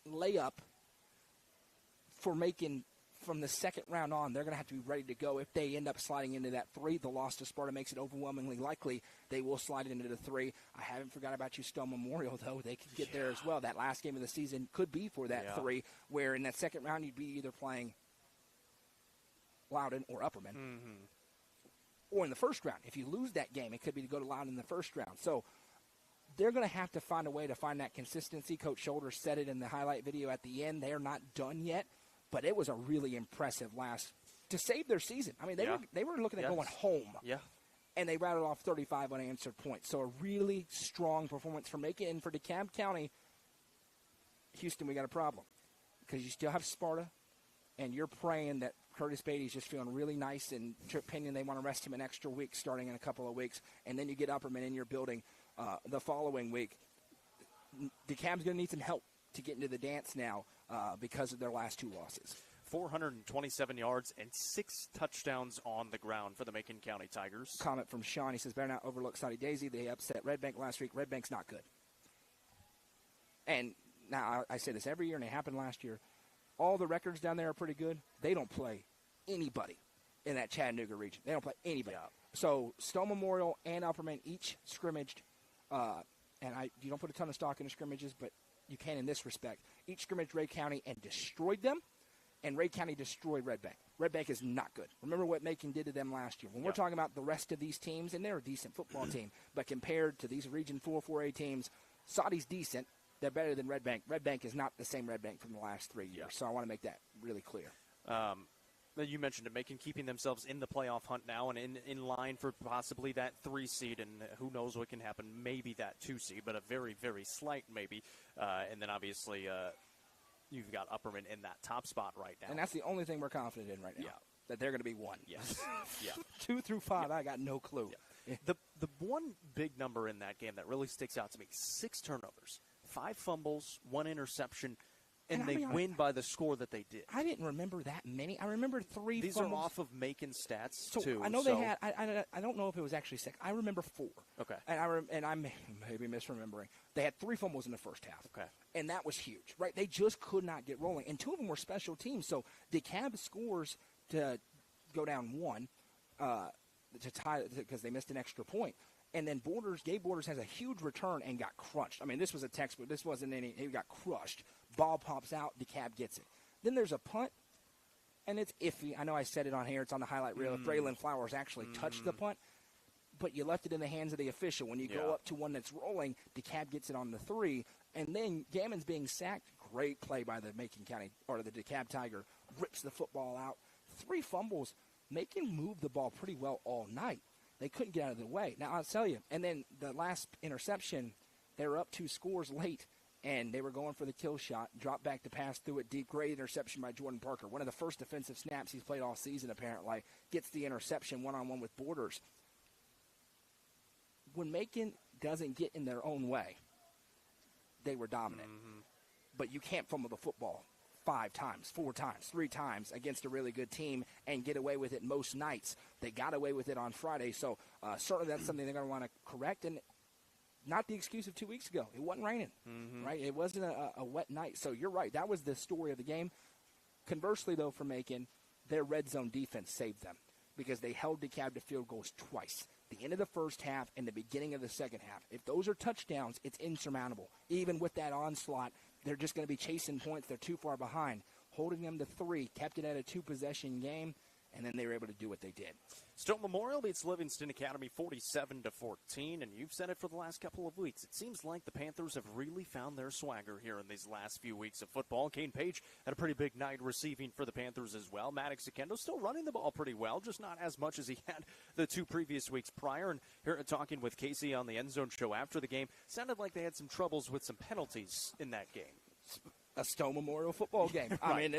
Speaker 2: layup for Macon from the second round on. They're going to have to be ready to go. If they end up sliding into that 3, the loss to Sparta makes it overwhelmingly likely they will slide into the 3. I haven't forgot about you, Stone Memorial, though. They could get there as well. That last game of the season could be for that 3, where in that second round you'd be either playing Loudon or Upperman. Or in the first round. If you lose that game, it could be to go to Loudon in the first round. So they're going to have to find a way to find that consistency. Coach Shoulders said it in the highlight video at the end. They're not done yet, but it was a really impressive to save their season. I mean, they were looking at going home. Yeah. And they rattled off 35 unanswered points. So a really strong performance for Macon. And for DeKalb County, Houston, we got a problem. Because you still have Sparta, and you're praying that Curtis Beatty's just feeling really nice, and in your opinion, they want to rest him an extra week starting in a couple of weeks, and then you get Upperman in your building the following week. DeKalb's going to need some help to get into the dance now because of their last 2 losses.
Speaker 1: 427 yards and 6 touchdowns on the ground for the Macon County Tigers.
Speaker 2: Comment from Sean. He says, better not overlook Saudi Daisy. They upset Red Bank last week. Red Bank's not good. And now I say this every year, and it happened last year. All the records down there are pretty good. They don't play anybody in that Chattanooga region. They don't play anybody. Yeah. So Stone Memorial and Upperman each scrimmaged, and you don't put a ton of stock into scrimmages, but you can in this respect. Each scrimmaged Ray County and destroyed them, and Ray County destroyed Red Bank. Red Bank is not good. Remember what Macon did to them last year. When we're talking about the rest of these teams, and they're a decent football team, but compared to these Region 4-4A teams, Saudi's decent. They're better than Red Bank. Red Bank is not the same Red Bank from the last 3 years, so I want to make that really clear.
Speaker 1: You mentioned it, Macon keeping themselves in the playoff hunt now and in line for possibly that 3 seed, and who knows what can happen, maybe that 2 seed, but a very, very slight maybe. And then obviously you've got Upperman in that top spot right now.
Speaker 2: And that's the only thing we're confident in right now, that they're going to be 1.
Speaker 1: Yes.
Speaker 2: 2 through 5, I got no clue.
Speaker 1: Yeah. The one big number in that game that really sticks out to me, 6 turnovers. 5 fumbles, 1 interception, and they win by the score that they did.
Speaker 2: I didn't remember that many. I remember 3
Speaker 1: These
Speaker 2: fumbles.
Speaker 1: are off of Macon stats,
Speaker 2: so
Speaker 1: too.
Speaker 2: I know they had – I don't know if it was actually 6. I remember 4.
Speaker 1: Okay.
Speaker 2: And I may be misremembering. They had 3 fumbles in the first half.
Speaker 1: Okay.
Speaker 2: And that was huge, right? They just could not get rolling. And 2 of them were special teams. So DeKalb scores to go down 1 to tie because they missed an extra point. And then Gabe Borders has a huge return and got crushed. I mean, this was a textbook. This wasn't any – he got crushed. Ball pops out. DeKalb gets it. Then there's a punt, and it's iffy. I know I said it on here. It's on the highlight reel. Braylon Flowers actually touched the punt, but you left it in the hands of the official. When you go up to one that's rolling, DeKalb gets it on the 3. And then Gammon's being sacked. Great play by the Macon County – or the DeKalb Tiger. Rips the football out. 3 fumbles. Macon moved the ball pretty well all night. They couldn't get out of the way. Now, I'll tell you, and then the last interception, they were up 2 scores late, and they were going for the kill shot, dropped back to pass, threw it deep, great interception by Jordan Parker. One of the first defensive snaps he's played all season, apparently, gets the interception one-on-one with Borders. When Macon doesn't get in their own way, they were dominant. Mm-hmm. But you can't fumble the football 5 times, 4 times, 3 times against a really good team and get away with it most nights. They got away with it on Friday, so certainly that's something they're going to want to correct. And not the excuse of 2 weeks ago. It wasn't raining, right? It wasn't a wet night. So you're right. That was the story of the game. Conversely, though, for Macon, their red zone defense saved them because they held DeKalb to field goals twice. The end of the first half and the beginning of the second half. If those are touchdowns, it's insurmountable. Even with that onslaught, they're just going to be chasing points. They're too far behind. Holding them to 3, kept it at a 2-possession game, and then they were able to do what they did.
Speaker 1: Stone Memorial beats Livingston Academy 47-14, and you've said it for the last couple of weeks. It seems like the Panthers have really found their swagger here in these last few weeks of football. Kane Page had a pretty big night receiving for the Panthers as well. Maddox Akendo still running the ball pretty well, just not as much as he had the 2 previous weeks prior. And here talking with Casey on the End Zone show after the game, sounded like they had some troubles with some penalties in that game.
Speaker 2: A Stone Memorial football game. I mean,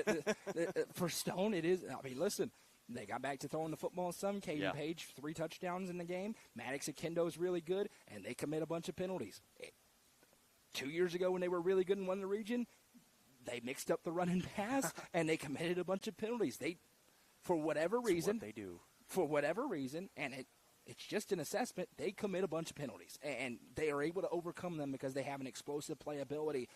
Speaker 2: for Stone, it is. I mean, listen. They got back to throwing the football some. Caden Page, 3 touchdowns in the game. Maddox Akendo is really good, and they commit a bunch of penalties. 2 years ago when they were really good and won the region, they mixed up the run and pass, and they committed a bunch of penalties. They, for whatever reason,
Speaker 1: they do.
Speaker 2: For whatever reason, and it's just an assessment, they commit a bunch of penalties, and they are able to overcome them because they have an explosive playability.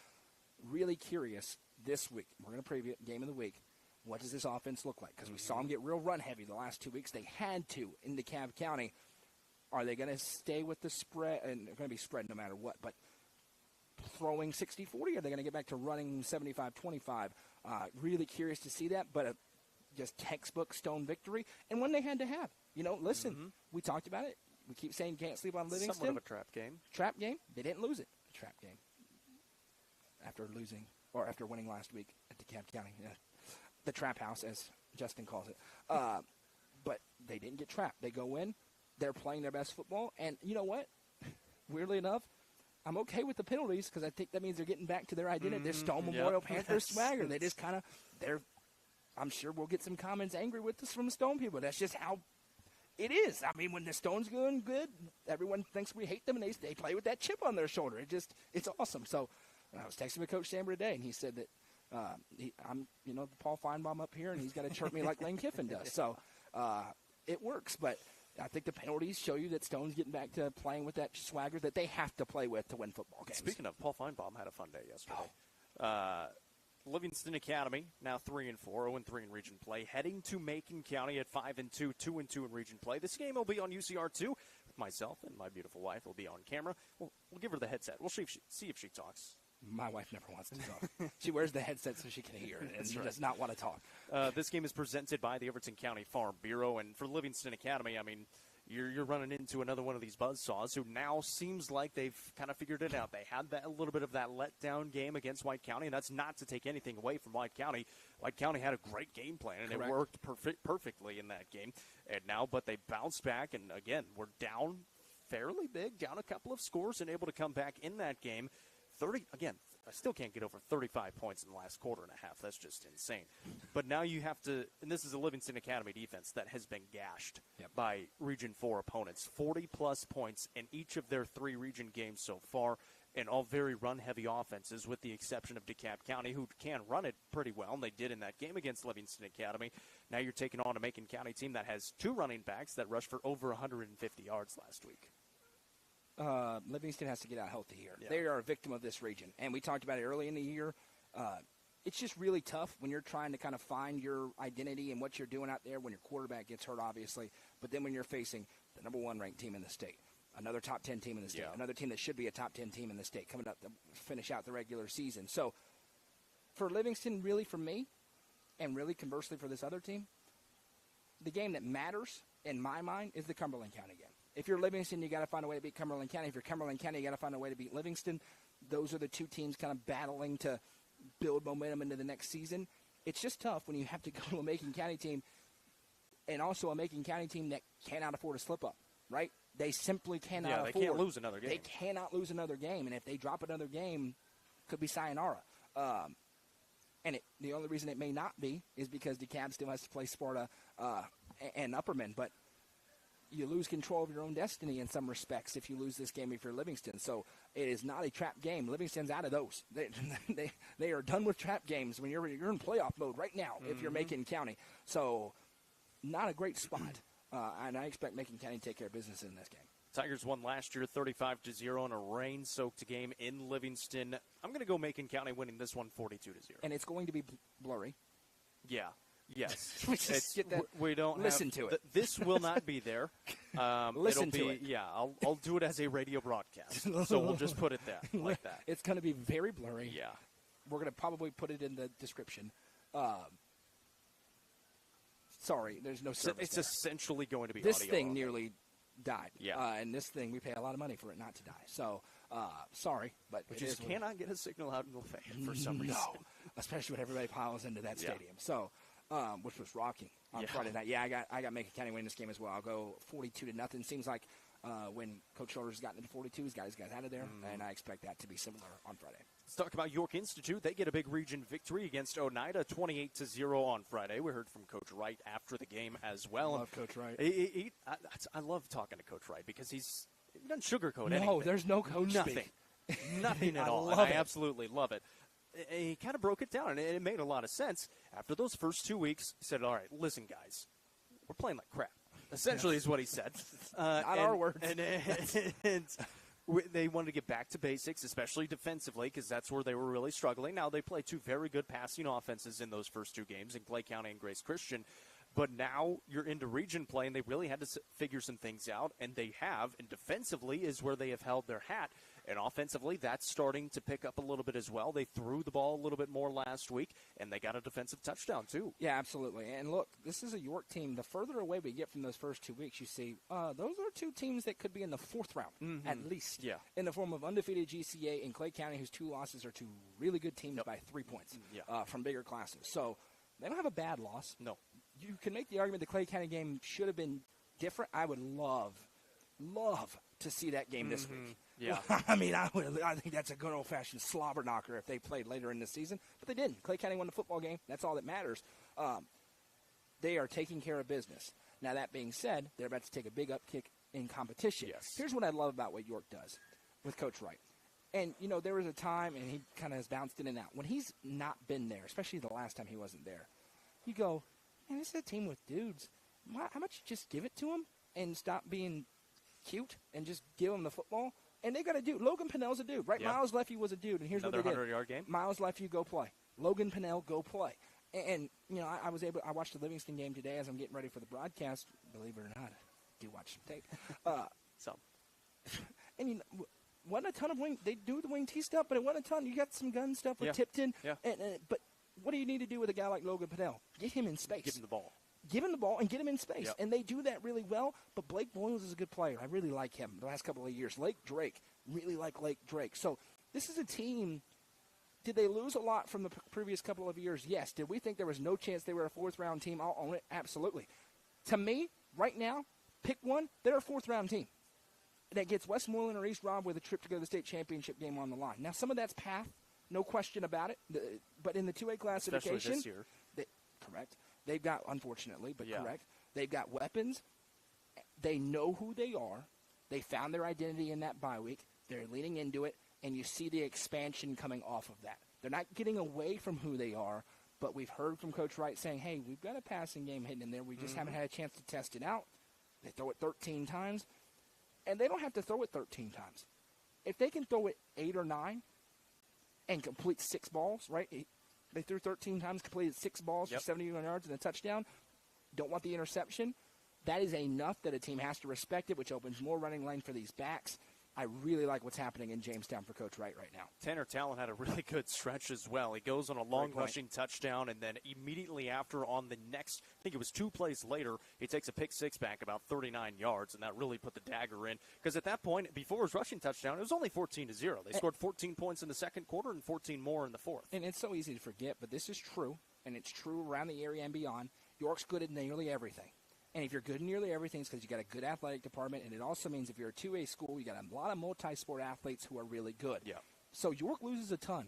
Speaker 2: Really curious this week. We're going to preview it, game of the week. What does this offense look like? Because we saw them get real run-heavy the last 2 weeks. They had to in DeKalb County. Are they going to stay with the spread? And they're going to be spread no matter what. But throwing 60-40, are they going to get back to running 75-25? Really curious to see that. But just textbook Stone victory. And one they had to have. You know, listen, we talked about it. We keep saying can't sleep on Livingston.
Speaker 1: Somewhat of a trap game.
Speaker 2: Trap game. They didn't lose it. A trap game. After winning last week at DeKalb County. Yeah. The trap house, as Justin calls it. But they didn't get trapped. They go in. They're playing their best football. And you know what? Weirdly enough, I'm okay with the penalties because I think that means they're getting back to their identity. They're Stone Memorial Panthers swagger. They just kind of – I'm sure we'll get some comments angry with us from Stone people. That's just how it is. I mean, when the Stone's going good, everyone thinks we hate them, and they play with that chip on their shoulder. It's awesome. So I was texting with Coach Samber today, and he said that I'm, the Paul Feinbaum up here, and he's got to chirp me like Lane Kiffin does. So it works, but I think the penalties show you that Stone's getting back to playing with that swagger that they have to play with to win football games.
Speaker 1: Speaking of, Paul Feinbaum had a fun day yesterday. Livingston Academy, now 3-4, 0-3 in region play, heading to Macon County at 5-2, 2-2 in region play. This game will be on UCR 2 with myself and my beautiful wife will be on camera. We'll give her the headset. We'll see if she talks.
Speaker 2: My wife never wants to talk. She wears the headset so she can hear it, and she does not want to talk.
Speaker 1: This game is presented by the Everton County Farm Bureau, and for Livingston Academy, I mean, you're running into another one of these buzzsaws who now seems like they've kind of figured it out. They had a little bit of that letdown game against White County, and that's not to take anything away from White County. White County had a great game plan, and it worked perfectly in that game. But they bounced back, and again, we're down fairly big, down a couple of scores, and able to come back in that game. I still can't get over 35 points in the last quarter and a half. That's just insane. But now you have to, and this is a Livingston Academy defense that has been gashed by Region 4 opponents. 40-plus points in each of their 3 region games so far, and all very run-heavy offenses with the exception of DeKalb County, who can run it pretty well, and they did in that game against Livingston Academy. Now you're taking on a Macon County team that has 2 running backs that rushed for over 150 yards last week.
Speaker 2: Livingston has to get out healthy here. Yeah. They are a victim of this region, and we talked about it early in the year. It's just really tough when you're trying to kind of find your identity and what you're doing out there when your quarterback gets hurt, obviously, but then when you're facing the number 1 ranked team in the state, another top 10 team in the state, another team that should be a top 10 team in the state coming up to finish out the regular season. So for Livingston, really for me, and really conversely for this other team, the game that matters in my mind is the Cumberland County game. If you're Livingston, you got to find a way to beat Cumberland County. If you're Cumberland County, you got to find a way to beat Livingston. Those are the 2 teams kind of battling to build momentum into the next season. It's just tough when you have to go to a Macon County team and also a Macon County team that cannot afford a slip-up, right? They simply cannot afford.
Speaker 1: They can't lose another game.
Speaker 2: They cannot lose another game, and if they drop another game, could be sayonara. And the only reason it may not be is because DeKalb still has to play Sparta and Upperman. But you lose control of your own destiny in some respects if you lose this game if you're Livingston. So it is not a trap game. Livingston's out of those. They are done with trap games when you're in playoff mode right now if you're Macon County. So not a great spot. And I expect Macon County to take care of business in this game.
Speaker 1: Tigers won last year 35-0 in a rain-soaked game in Livingston. I'm going to go Macon County winning this one 42-0.
Speaker 2: And it's going to be blurry.
Speaker 1: Yeah. Yes.
Speaker 2: We don't listen to it.
Speaker 1: This will not be there.
Speaker 2: Listen to it.
Speaker 1: Yeah, I'll do it as a radio broadcast. So we'll just put it there like that.
Speaker 2: It's going to be very blurry.
Speaker 1: Yeah.
Speaker 2: We're going to probably put it in the description. Sorry, there's no service.
Speaker 1: It's essentially going to be
Speaker 2: this
Speaker 1: audio
Speaker 2: thing
Speaker 1: only.
Speaker 2: nearly died.
Speaker 1: Yeah.
Speaker 2: And this thing, we pay a lot of money for it not to die. So, sorry, but
Speaker 1: you just cannot get a signal out in the fan for some reason.
Speaker 2: No, especially when everybody piles into that stadium. So, which was rocking on Friday night. Yeah, I got Macon County winning this game as well. I'll go 42-0. Seems like when Coach Shoulders gotten into 42, he's got his guys out of there, and I expect that to be similar on Friday.
Speaker 1: Let's talk about York Institute. They get a big region victory against Oneida, 28-0 on Friday. We heard from Coach Wright after the game as well.
Speaker 2: I love Coach Wright.
Speaker 1: I love talking to Coach Wright because he doesn't sugarcoat anything.
Speaker 2: No, there's no coach
Speaker 1: Nothing.
Speaker 2: speak.
Speaker 1: Nothing at all. I absolutely love it. He kind of broke it down, and it made a lot of sense. After those first 2 weeks, he said, all right, listen, guys, we're playing like crap. Essentially is what he said.
Speaker 2: Not our words.
Speaker 1: And they wanted to get back to basics, especially defensively, because that's where they were really struggling. Now, they play two very good passing offenses in those first two games in Clay County and Grace Christian. But now you're into region play, and they really had to figure some things out, and they have. And defensively is where they have held their hat. And offensively, that's starting to pick up a little bay as well. They threw the ball a little bit more last week, and they got a defensive touchdown, too.
Speaker 2: Yeah, absolutely. And look, this is a York team. The further away we get from those first 2 weeks, you see, those are two teams that could be in the fourth round, at least.
Speaker 1: Yeah.
Speaker 2: In the form of undefeated GCA and Clay County, whose two losses are two really good teams by 3 points from bigger classes. So they don't have a bad loss.
Speaker 1: No.
Speaker 2: You can make the argument the Clay County game should have been different. I would love to see that game this week.
Speaker 1: Yeah.
Speaker 2: I mean, I think that's a good old-fashioned slobber knocker if they played later in the season. But they didn't. Clay County won the football game. That's all that matters. They are taking care of business. Now, that being said, they're about to take a big upkick in competition.
Speaker 1: Yes.
Speaker 2: Here's what I love about what York does with Coach Wright. And, you know, there was a time, and he kind of has bounced in and out. When he's not been there, especially the last time he wasn't there, you go, man, this is a team with dudes. How about you just give it to them and stop being cute and just give them the football? And they got a dude. Logan Pinnell's a dude, right?
Speaker 1: Yeah.
Speaker 2: Miles Leffy was a dude, and here's
Speaker 1: Another
Speaker 2: what they did.
Speaker 1: 100-yard game.
Speaker 2: Miles Leffy, go play. Logan Pinnell, go play. And you know, I watched the Livingston game today as I'm getting ready for the broadcast. Believe it or not, I do watch some tape. And you know, wasn't a ton of wing. They do the wing T stuff, but it wasn't a ton. You got some gun stuff with Tipton.
Speaker 1: Yeah.
Speaker 2: But what do you need to do with a guy like Logan Pinnell? Get him in space.
Speaker 1: Give him the ball.
Speaker 2: Give him the ball and get him in space.
Speaker 1: Yep.
Speaker 2: And they do that really well. But Blake Boyles is a good player. I really like him the last couple of years. Lake Drake, really like Lake Drake. So this is a team. Did they lose a lot from the previous couple of years? Yes. Did we think there was no chance they were a fourth-round team? I'll own it. Absolutely. To me, right now, pick one, they're a fourth-round team that gets Westmoreland or East Robb with a trip to go to the state championship game on the line. Now, some of that's path, no question about it. But in the 2A classification,
Speaker 1: especially this year.
Speaker 2: Correct. They've got, unfortunately, but
Speaker 1: Yeah.
Speaker 2: correct. They've got weapons. They know who they are. They found their identity in that bye week. They're leaning into it, and you see the expansion coming off of that. They're not getting away from who they are, but we've heard from Coach Wright saying, hey, we've got a passing game hidden in there. We just haven't had a chance to test it out. They throw it 13 times, and they don't have to throw it 13 times. If they can throw it 8 or 9 and complete 6 balls, right? They threw 13 times, completed 6 balls for 71 yards and a touchdown. Don't want the interception. That is enough that a team has to respect it, which opens more running lane for these backs. I really like what's happening in Jamestown for Coach Wright right now.
Speaker 1: Tanner Talon had a really good stretch as well. He goes on a long rushing touchdown, and then immediately after on the next, I think it was 2 plays later, he takes a pick six back about 39 yards, and that really put the dagger in. Because at that point, before his rushing touchdown, it was only 14-0. They scored 14 points in the second quarter and 14 more in the fourth.
Speaker 2: And it's so easy to forget, but this is true, and it's true around the area and beyond. York's good at nearly everything. And if you're good in nearly everything, it's because you got a good athletic department, and it also means if you're a 2A school, you got a lot of multi-sport athletes who are really good.
Speaker 1: Yeah.
Speaker 2: So York loses a ton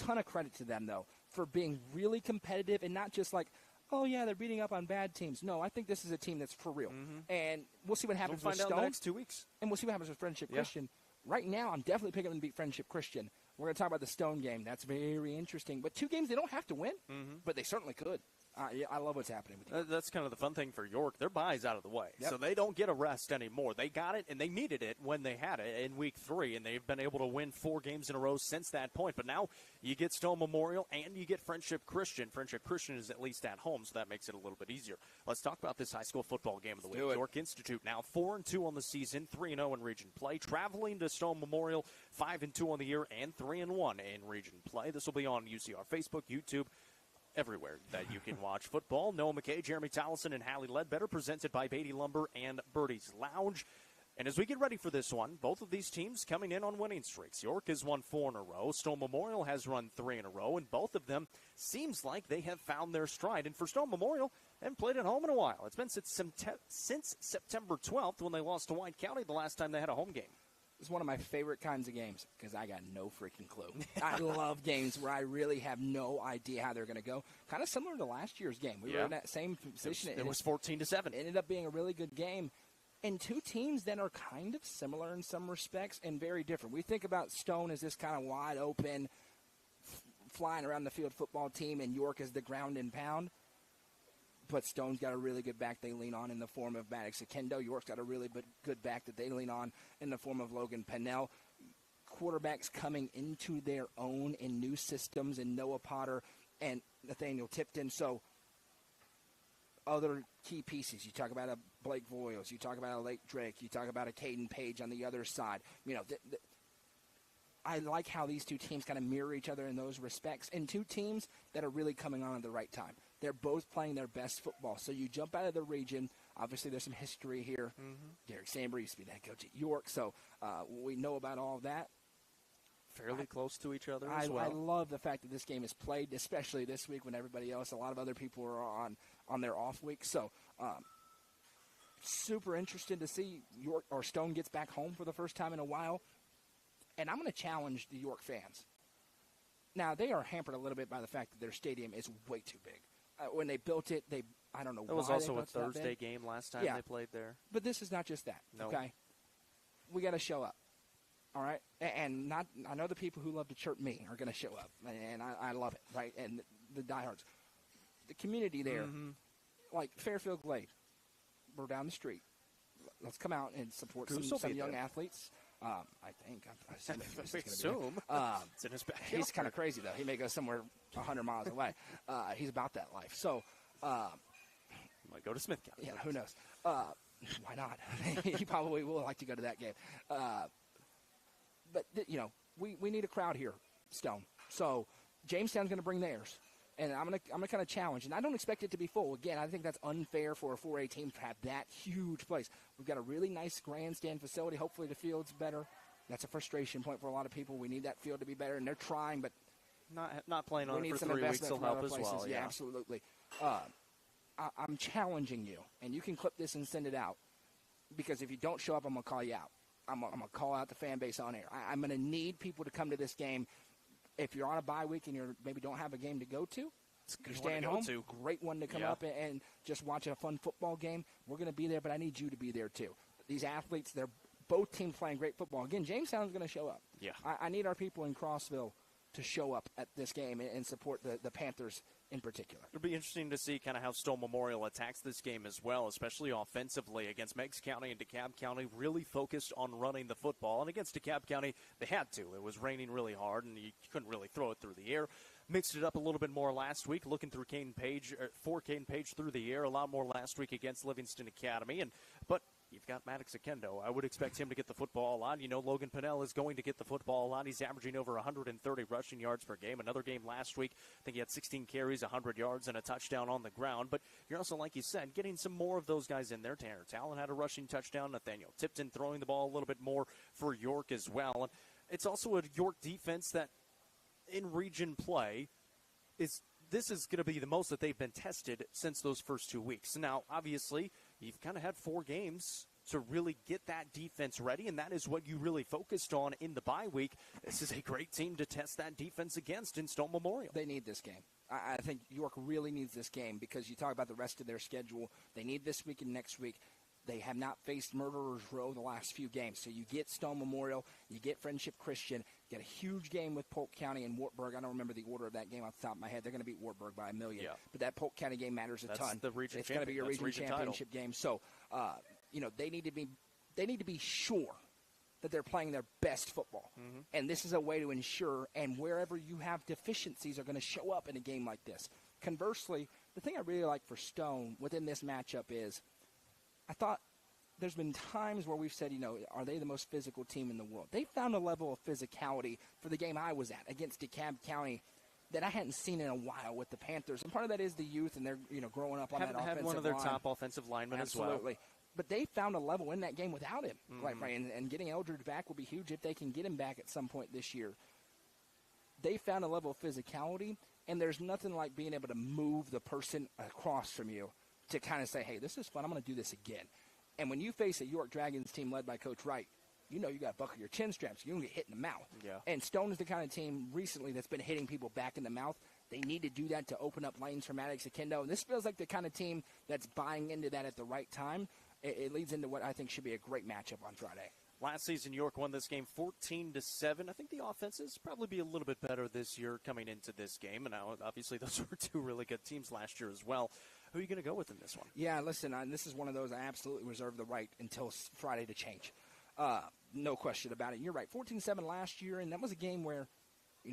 Speaker 2: of credit to them, though, for being really competitive and not just like, oh, yeah, they're beating up on bad teams. No, I think this is a team that's for real. And we'll see what happens with
Speaker 1: We'll find out in
Speaker 2: Stone.
Speaker 1: the next 2 weeks.
Speaker 2: And we'll see what happens with Friendship Christian. Right now, I'm definitely picking them to beat Friendship Christian. We're going to talk about the Stone game. That's very interesting. But 2 games they don't have to win, but they certainly could. I love what's happening with you.
Speaker 1: That's kind of the fun thing for York. Their bye's out of the way, so they don't get a rest anymore. They got it, and they needed it when they had it in Week 3, and they've been able to win 4 games in a row since that point. But now you get Stone Memorial, and you get Friendship Christian. Friendship Christian is at least at home, so that makes it a little bit easier. Let's talk about this high school football game of the week. York Institute now 4-2 on the season, 3-0 in region play, traveling to Stone Memorial, 5-2 on the year, and 3-1 in region play. This will be on UCR Facebook, YouTube, everywhere that you can watch football. Noah McKay, Jeremy Tallison, and Hallie Ledbetter, presented by Beatty Lumber and Birdie's Lounge. And as we get ready for this one, both of these teams coming in on winning streaks. York has won 4 in a row. Stone Memorial has run 3 in a row, and both of them seems like they have found their stride. And for Stone Memorial, they haven't played at home in a while. It's been since September 12th when they lost to White County the last time they had a home game.
Speaker 2: It's one of my favorite kinds of games because I got no freaking clue. I love games where I really have no idea how they're going to go. Kind of similar to last year's game. We were in that same position.
Speaker 1: It was 14-7.
Speaker 2: It ended up being a really good game. And 2 teams that are kind of similar in some respects and very different. We think about Stone as this kind of wide open, flying around the field football team, and York as the ground and pound. But Stone's got a really good back they lean on in the form of Maddox Akendo. York's got a really good back that they lean on in the form of Logan Pennell. Quarterbacks coming into their own in new systems in Noah Potter and Nathaniel Tipton. So other key pieces. You talk about a Blake Voiles. You talk about a Lake Drake. You talk about a Caden Page on the other side. You know, I like how these 2 teams kind of mirror each other in those respects. And 2 teams that are really coming on at the right time. They're both playing their best football. So you jump out of the region. Obviously, there's some history here. Derek Samber used to be the head coach at York, so we know about all of that.
Speaker 1: Fairly close to each other as well.
Speaker 2: I love the fact that this game is played, especially this week when everybody else, a lot of other people are on their off week. So super interested to see York or Stone gets back home for the first time in a while. And I'm going to challenge the York fans. Now, they are hampered a little bit by the fact that their stadium is way too big. When they built it, I don't know why.
Speaker 1: It was also a
Speaker 2: they built
Speaker 1: Thursday game last time they played there.
Speaker 2: But this is not just that, okay? We got to show up, all right? And I know the people who love to chirp me are going to show up, and I love it, right? And the diehards. The community there, like Fairfield Glade, we're down the street. Let's come out and support some young athletes. I think. I assume.
Speaker 1: It's in his backyard.
Speaker 2: He's kind of crazy, though. He may go somewhere 100 miles away. He's about that life. So,
Speaker 1: might go to Smith County.
Speaker 2: Yeah, who knows? Why not? He probably will like to go to that game. But, we need a crowd here, Stone. So, Jamestown's going to bring theirs. And I'm gonna kind of challenge, and I don't expect it to be full. Again, I think that's unfair for a 4A team to have that huge place. We've got a really nice grandstand facility. Hopefully the field's better. That's a frustration point for a lot of people. We need that field to be better, and they're trying, but
Speaker 1: not playing on it for 3 weeks will help as well.
Speaker 2: Yeah, absolutely. I'm challenging you, and you can clip this and send it out, because if you don't show up, I'm gonna call you out. I'm gonna call out the fan base on air. I'm gonna need people to come to this game. If you're on a bye week and you maybe don't have a game to go to, you're staying home. Great one to come up and just watch a fun football game. We're going to be there, but I need you to be there too. These athletes, they're both teams playing great football. Again, Jamestown's going to show up.
Speaker 1: Yeah,
Speaker 2: I need our people in Crossville to show up at this game and support the Panthers in particular.
Speaker 1: It'll be interesting to see kind of how Stone Memorial attacks this game as well, especially offensively against Meigs County and DeKalb County, really focused on running the football. And against DeKalb County, they had to. It was raining really hard, and you couldn't really throw it through the air. Mixed it up a little bit more last week, looking through Caden Page through the air, a lot more last week against Livingston Academy. But you've got Maddox Akendo. I would expect him to get the football a lot. Logan Pennell is going to get the football a lot. He's averaging over 130 rushing yards per game. Another game last week, I think he had 16 carries, 100 yards, and a touchdown on the ground. But you're also, like you said, getting some more of those guys in there. Tanner Talon had a rushing touchdown. Nathaniel Tipton throwing the ball a little bit more for York as well. And it's also a York defense that in region play this is going to be the most that they've been tested since those first 2 weeks. Now, obviously, you've kind of had 4 games to really get that defense ready, and that is what you really focused on in the bye week. This is a great team to test that defense against in Stone Memorial.
Speaker 2: They need this game. I think York really needs this game because you talk about the rest of their schedule. They need this week and next week. They have not faced Murderers Row the last few games. So you get Stone Memorial, you get Friendship Christian, you get a huge game with Polk County and Wartburg. I don't remember the order of that game off the top of my head. They're going to beat Wartburg by 1 million.
Speaker 1: Yeah.
Speaker 2: But that Polk County game matters a ton.
Speaker 1: That's the region.
Speaker 2: It's going to be your region championship game. So, they need to be sure that they're playing their best football. Mm-hmm. And this is a way to ensure, and wherever you have deficiencies are going to show up in a game like this. Conversely, the thing I really like for Stone within this matchup is I thought there's been times where we've said, are they the most physical team in the world? They found a level of physicality for the game I was at against DeKalb County that I hadn't seen in a while with the Panthers. And part of that is the youth, and they're growing up on that offensive line.
Speaker 1: Had one of their top offensive linemen as well.
Speaker 2: Absolutely. But they found a level in that game without him, quite frankly. And getting Eldridge back will be huge if they can get him back at some point this year. They found a level of physicality, and there's nothing like being able to move the person across from you to kind of say, hey, this is fun. I'm going to do this again. And when you face a York Dragons team led by Coach Wright, you got to buckle your chin straps. You're going to get hit in the mouth.
Speaker 1: Yeah.
Speaker 2: And Stone is the kind of team recently that's been hitting people back in the mouth. They need to do that to open up lanes for Maddox Akendo. And this feels like the kind of team that's buying into that at the right time. It leads into what I think should be a great matchup on Friday.
Speaker 1: Last season, York won this game 14-7. I think the offenses probably be a little bit better this year coming into this game. And now, obviously, those were two really good teams last year as well. Who are you going to go with in this one?
Speaker 2: Yeah, listen, this is one of those I absolutely reserve the right until Friday to change. No question about it. You're right, 14-7 last year, and that was a game where,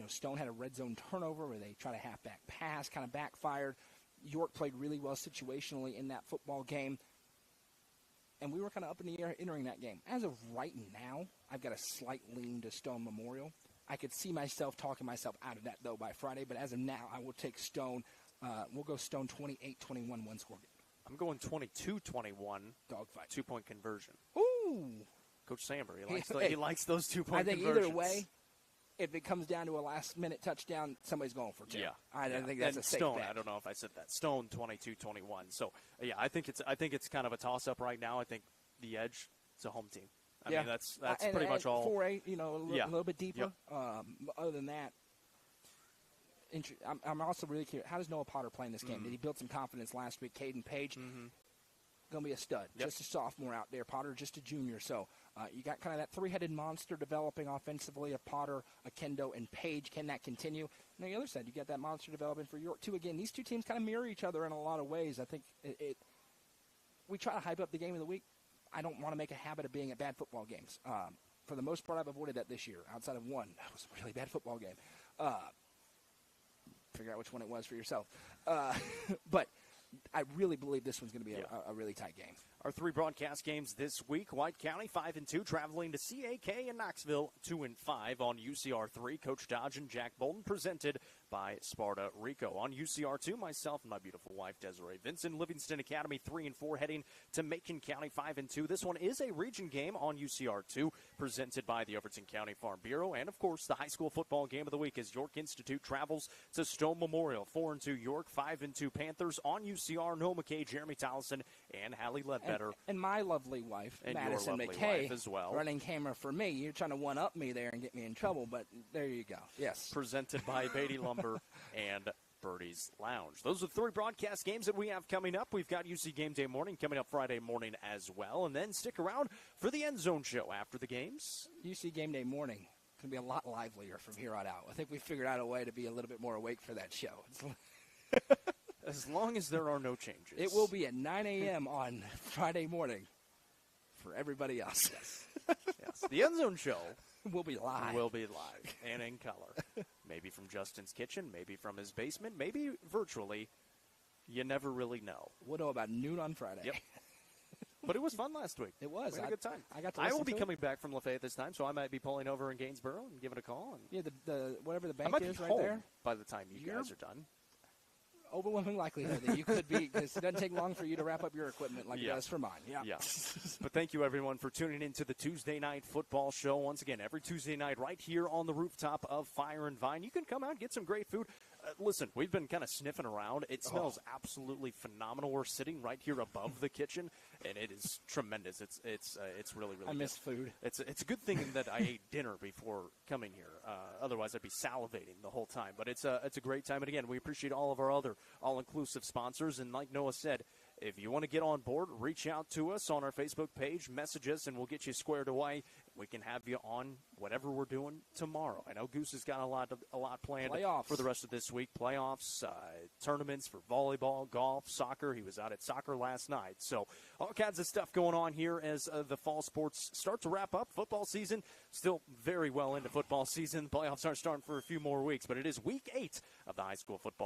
Speaker 2: Stone had a red zone turnover where they tried a halfback pass, kind of backfired. York played really well situationally in that football game, and we were kind of up in the air entering that game. As of right now, I've got a slight lean to Stone Memorial. I could see myself talking myself out of that, though, by Friday, but as of now, I will take Stone. We'll go Stone 28-21 one-score game.
Speaker 1: I'm going 22-21.
Speaker 2: Dogfight.
Speaker 1: 2-point conversion.
Speaker 2: Ooh.
Speaker 1: Coach Samber, he likes those 2-point conversions.
Speaker 2: I think either way, if it comes down to a last-minute touchdown, somebody's going for two.
Speaker 1: Yeah.
Speaker 2: I think that's a safe
Speaker 1: Stone,
Speaker 2: bet.
Speaker 1: I don't know if I said that. Stone 22-21. So, yeah, I think it's kind of a toss-up right now. I think the edge, it's a home team. I mean, that's pretty much all.
Speaker 2: 4A, a little bit deeper.
Speaker 1: Yep.
Speaker 2: Other than that, I'm also really curious. How does Noah Potter play in this game? Did he build some confidence last week? Caden Page, going to be a stud.
Speaker 1: Yep.
Speaker 2: Just a sophomore out there. Potter, just a junior. So you got kind of that three-headed monster developing offensively of Potter, Akendo, and Page. Can that continue? And on the other side, you got that monster developing for York, too. Again, these two teams kind of mirror each other in a lot of ways. I think we try to hype up the game of the week. I don't want to make a habit of being at bad football games. For the most part, I've avoided that this year, outside of one. That was a really bad football game. Figure out which one it was for yourself. But I really believe this one's going to be a really tight game.
Speaker 1: Our three broadcast games this week: White County 5-2, traveling to CAK in Knoxville 2-5 on UCR 3. Coach Dodge and Jack Bolton, presented by Sparta Rico. On UCR 2, myself and my beautiful wife Desiree Vincent. Livingston Academy 3-4, heading to Macon County 5-2. This one is a region game on UCR 2, presented by the Overton County Farm Bureau. And of course, the high school football game of the week as York Institute travels to Stone Memorial. 4-2 York, 5-2 Panthers on UCR. Noah McKay, Jeremy Towson, and Hallie Ledbetter.
Speaker 2: And my lovely wife,
Speaker 1: and
Speaker 2: Madison
Speaker 1: your lovely
Speaker 2: McKay,
Speaker 1: wife as well,
Speaker 2: running camera for me. You're trying to one-up me there and get me in trouble, but there you go. Yes.
Speaker 1: Presented by Beatty Lumber and Birdie's Lounge. Those are the three broadcast games that we have coming up. We've got UC Game Day morning coming up Friday morning as well. And then stick around for the End Zone Show after the games.
Speaker 2: UC Game Day morning going to be a lot livelier from here on out. I think we figured out a way to be a little bit more awake for that show.
Speaker 1: As long as there are no changes.
Speaker 2: It will be at 9 a.m. on Friday morning for everybody else.
Speaker 1: Yes. The End Zone Show
Speaker 2: will be live.
Speaker 1: Will be live and in color. Maybe from Justin's kitchen, maybe from his basement, maybe virtually. You never really know.
Speaker 2: We'll know about noon on Friday.
Speaker 1: Yep. But it was fun last week.
Speaker 2: It was.
Speaker 1: We had a good time.
Speaker 2: I
Speaker 1: will be coming back from Lafayette this time, so I might be pulling over in Gainesboro and giving a call. And
Speaker 2: yeah, the whatever the bank
Speaker 1: I might
Speaker 2: is
Speaker 1: be
Speaker 2: right
Speaker 1: home
Speaker 2: there.
Speaker 1: By the time you guys are done.
Speaker 2: Overwhelming likelihood that you could be, because it doesn't take long for you to wrap up your equipment like it does for mine. Yeah.
Speaker 1: But thank you, everyone, for tuning into the Tuesday Night Football Show. Once again, every Tuesday night right here on the rooftop of Fire and Vine. You can come out and get some great food. Listen, we've been kind of sniffing around. It smells absolutely phenomenal. We're sitting right here above the kitchen, and it is tremendous. It's really, really
Speaker 2: I
Speaker 1: good.
Speaker 2: miss food.
Speaker 1: It's a good thing that I ate dinner before coming here. Otherwise, I'd be salivating the whole time. But it's a great time. And, again, we appreciate all of our other all-inclusive sponsors. And like Noah said, if you want to get on board, reach out to us on our Facebook page, message us, and we'll get you squared away. We can have you on whatever we're doing tomorrow. I know Goose has got a lot planned
Speaker 2: Playoffs.
Speaker 1: for the rest of this week. Playoffs, tournaments for volleyball, golf, soccer. He was out at soccer last night. So all kinds of stuff going on here as the fall sports start to wrap up. Football season still very well into football season. Playoffs aren't starting for a few more weeks, but it is week 8 of the high school football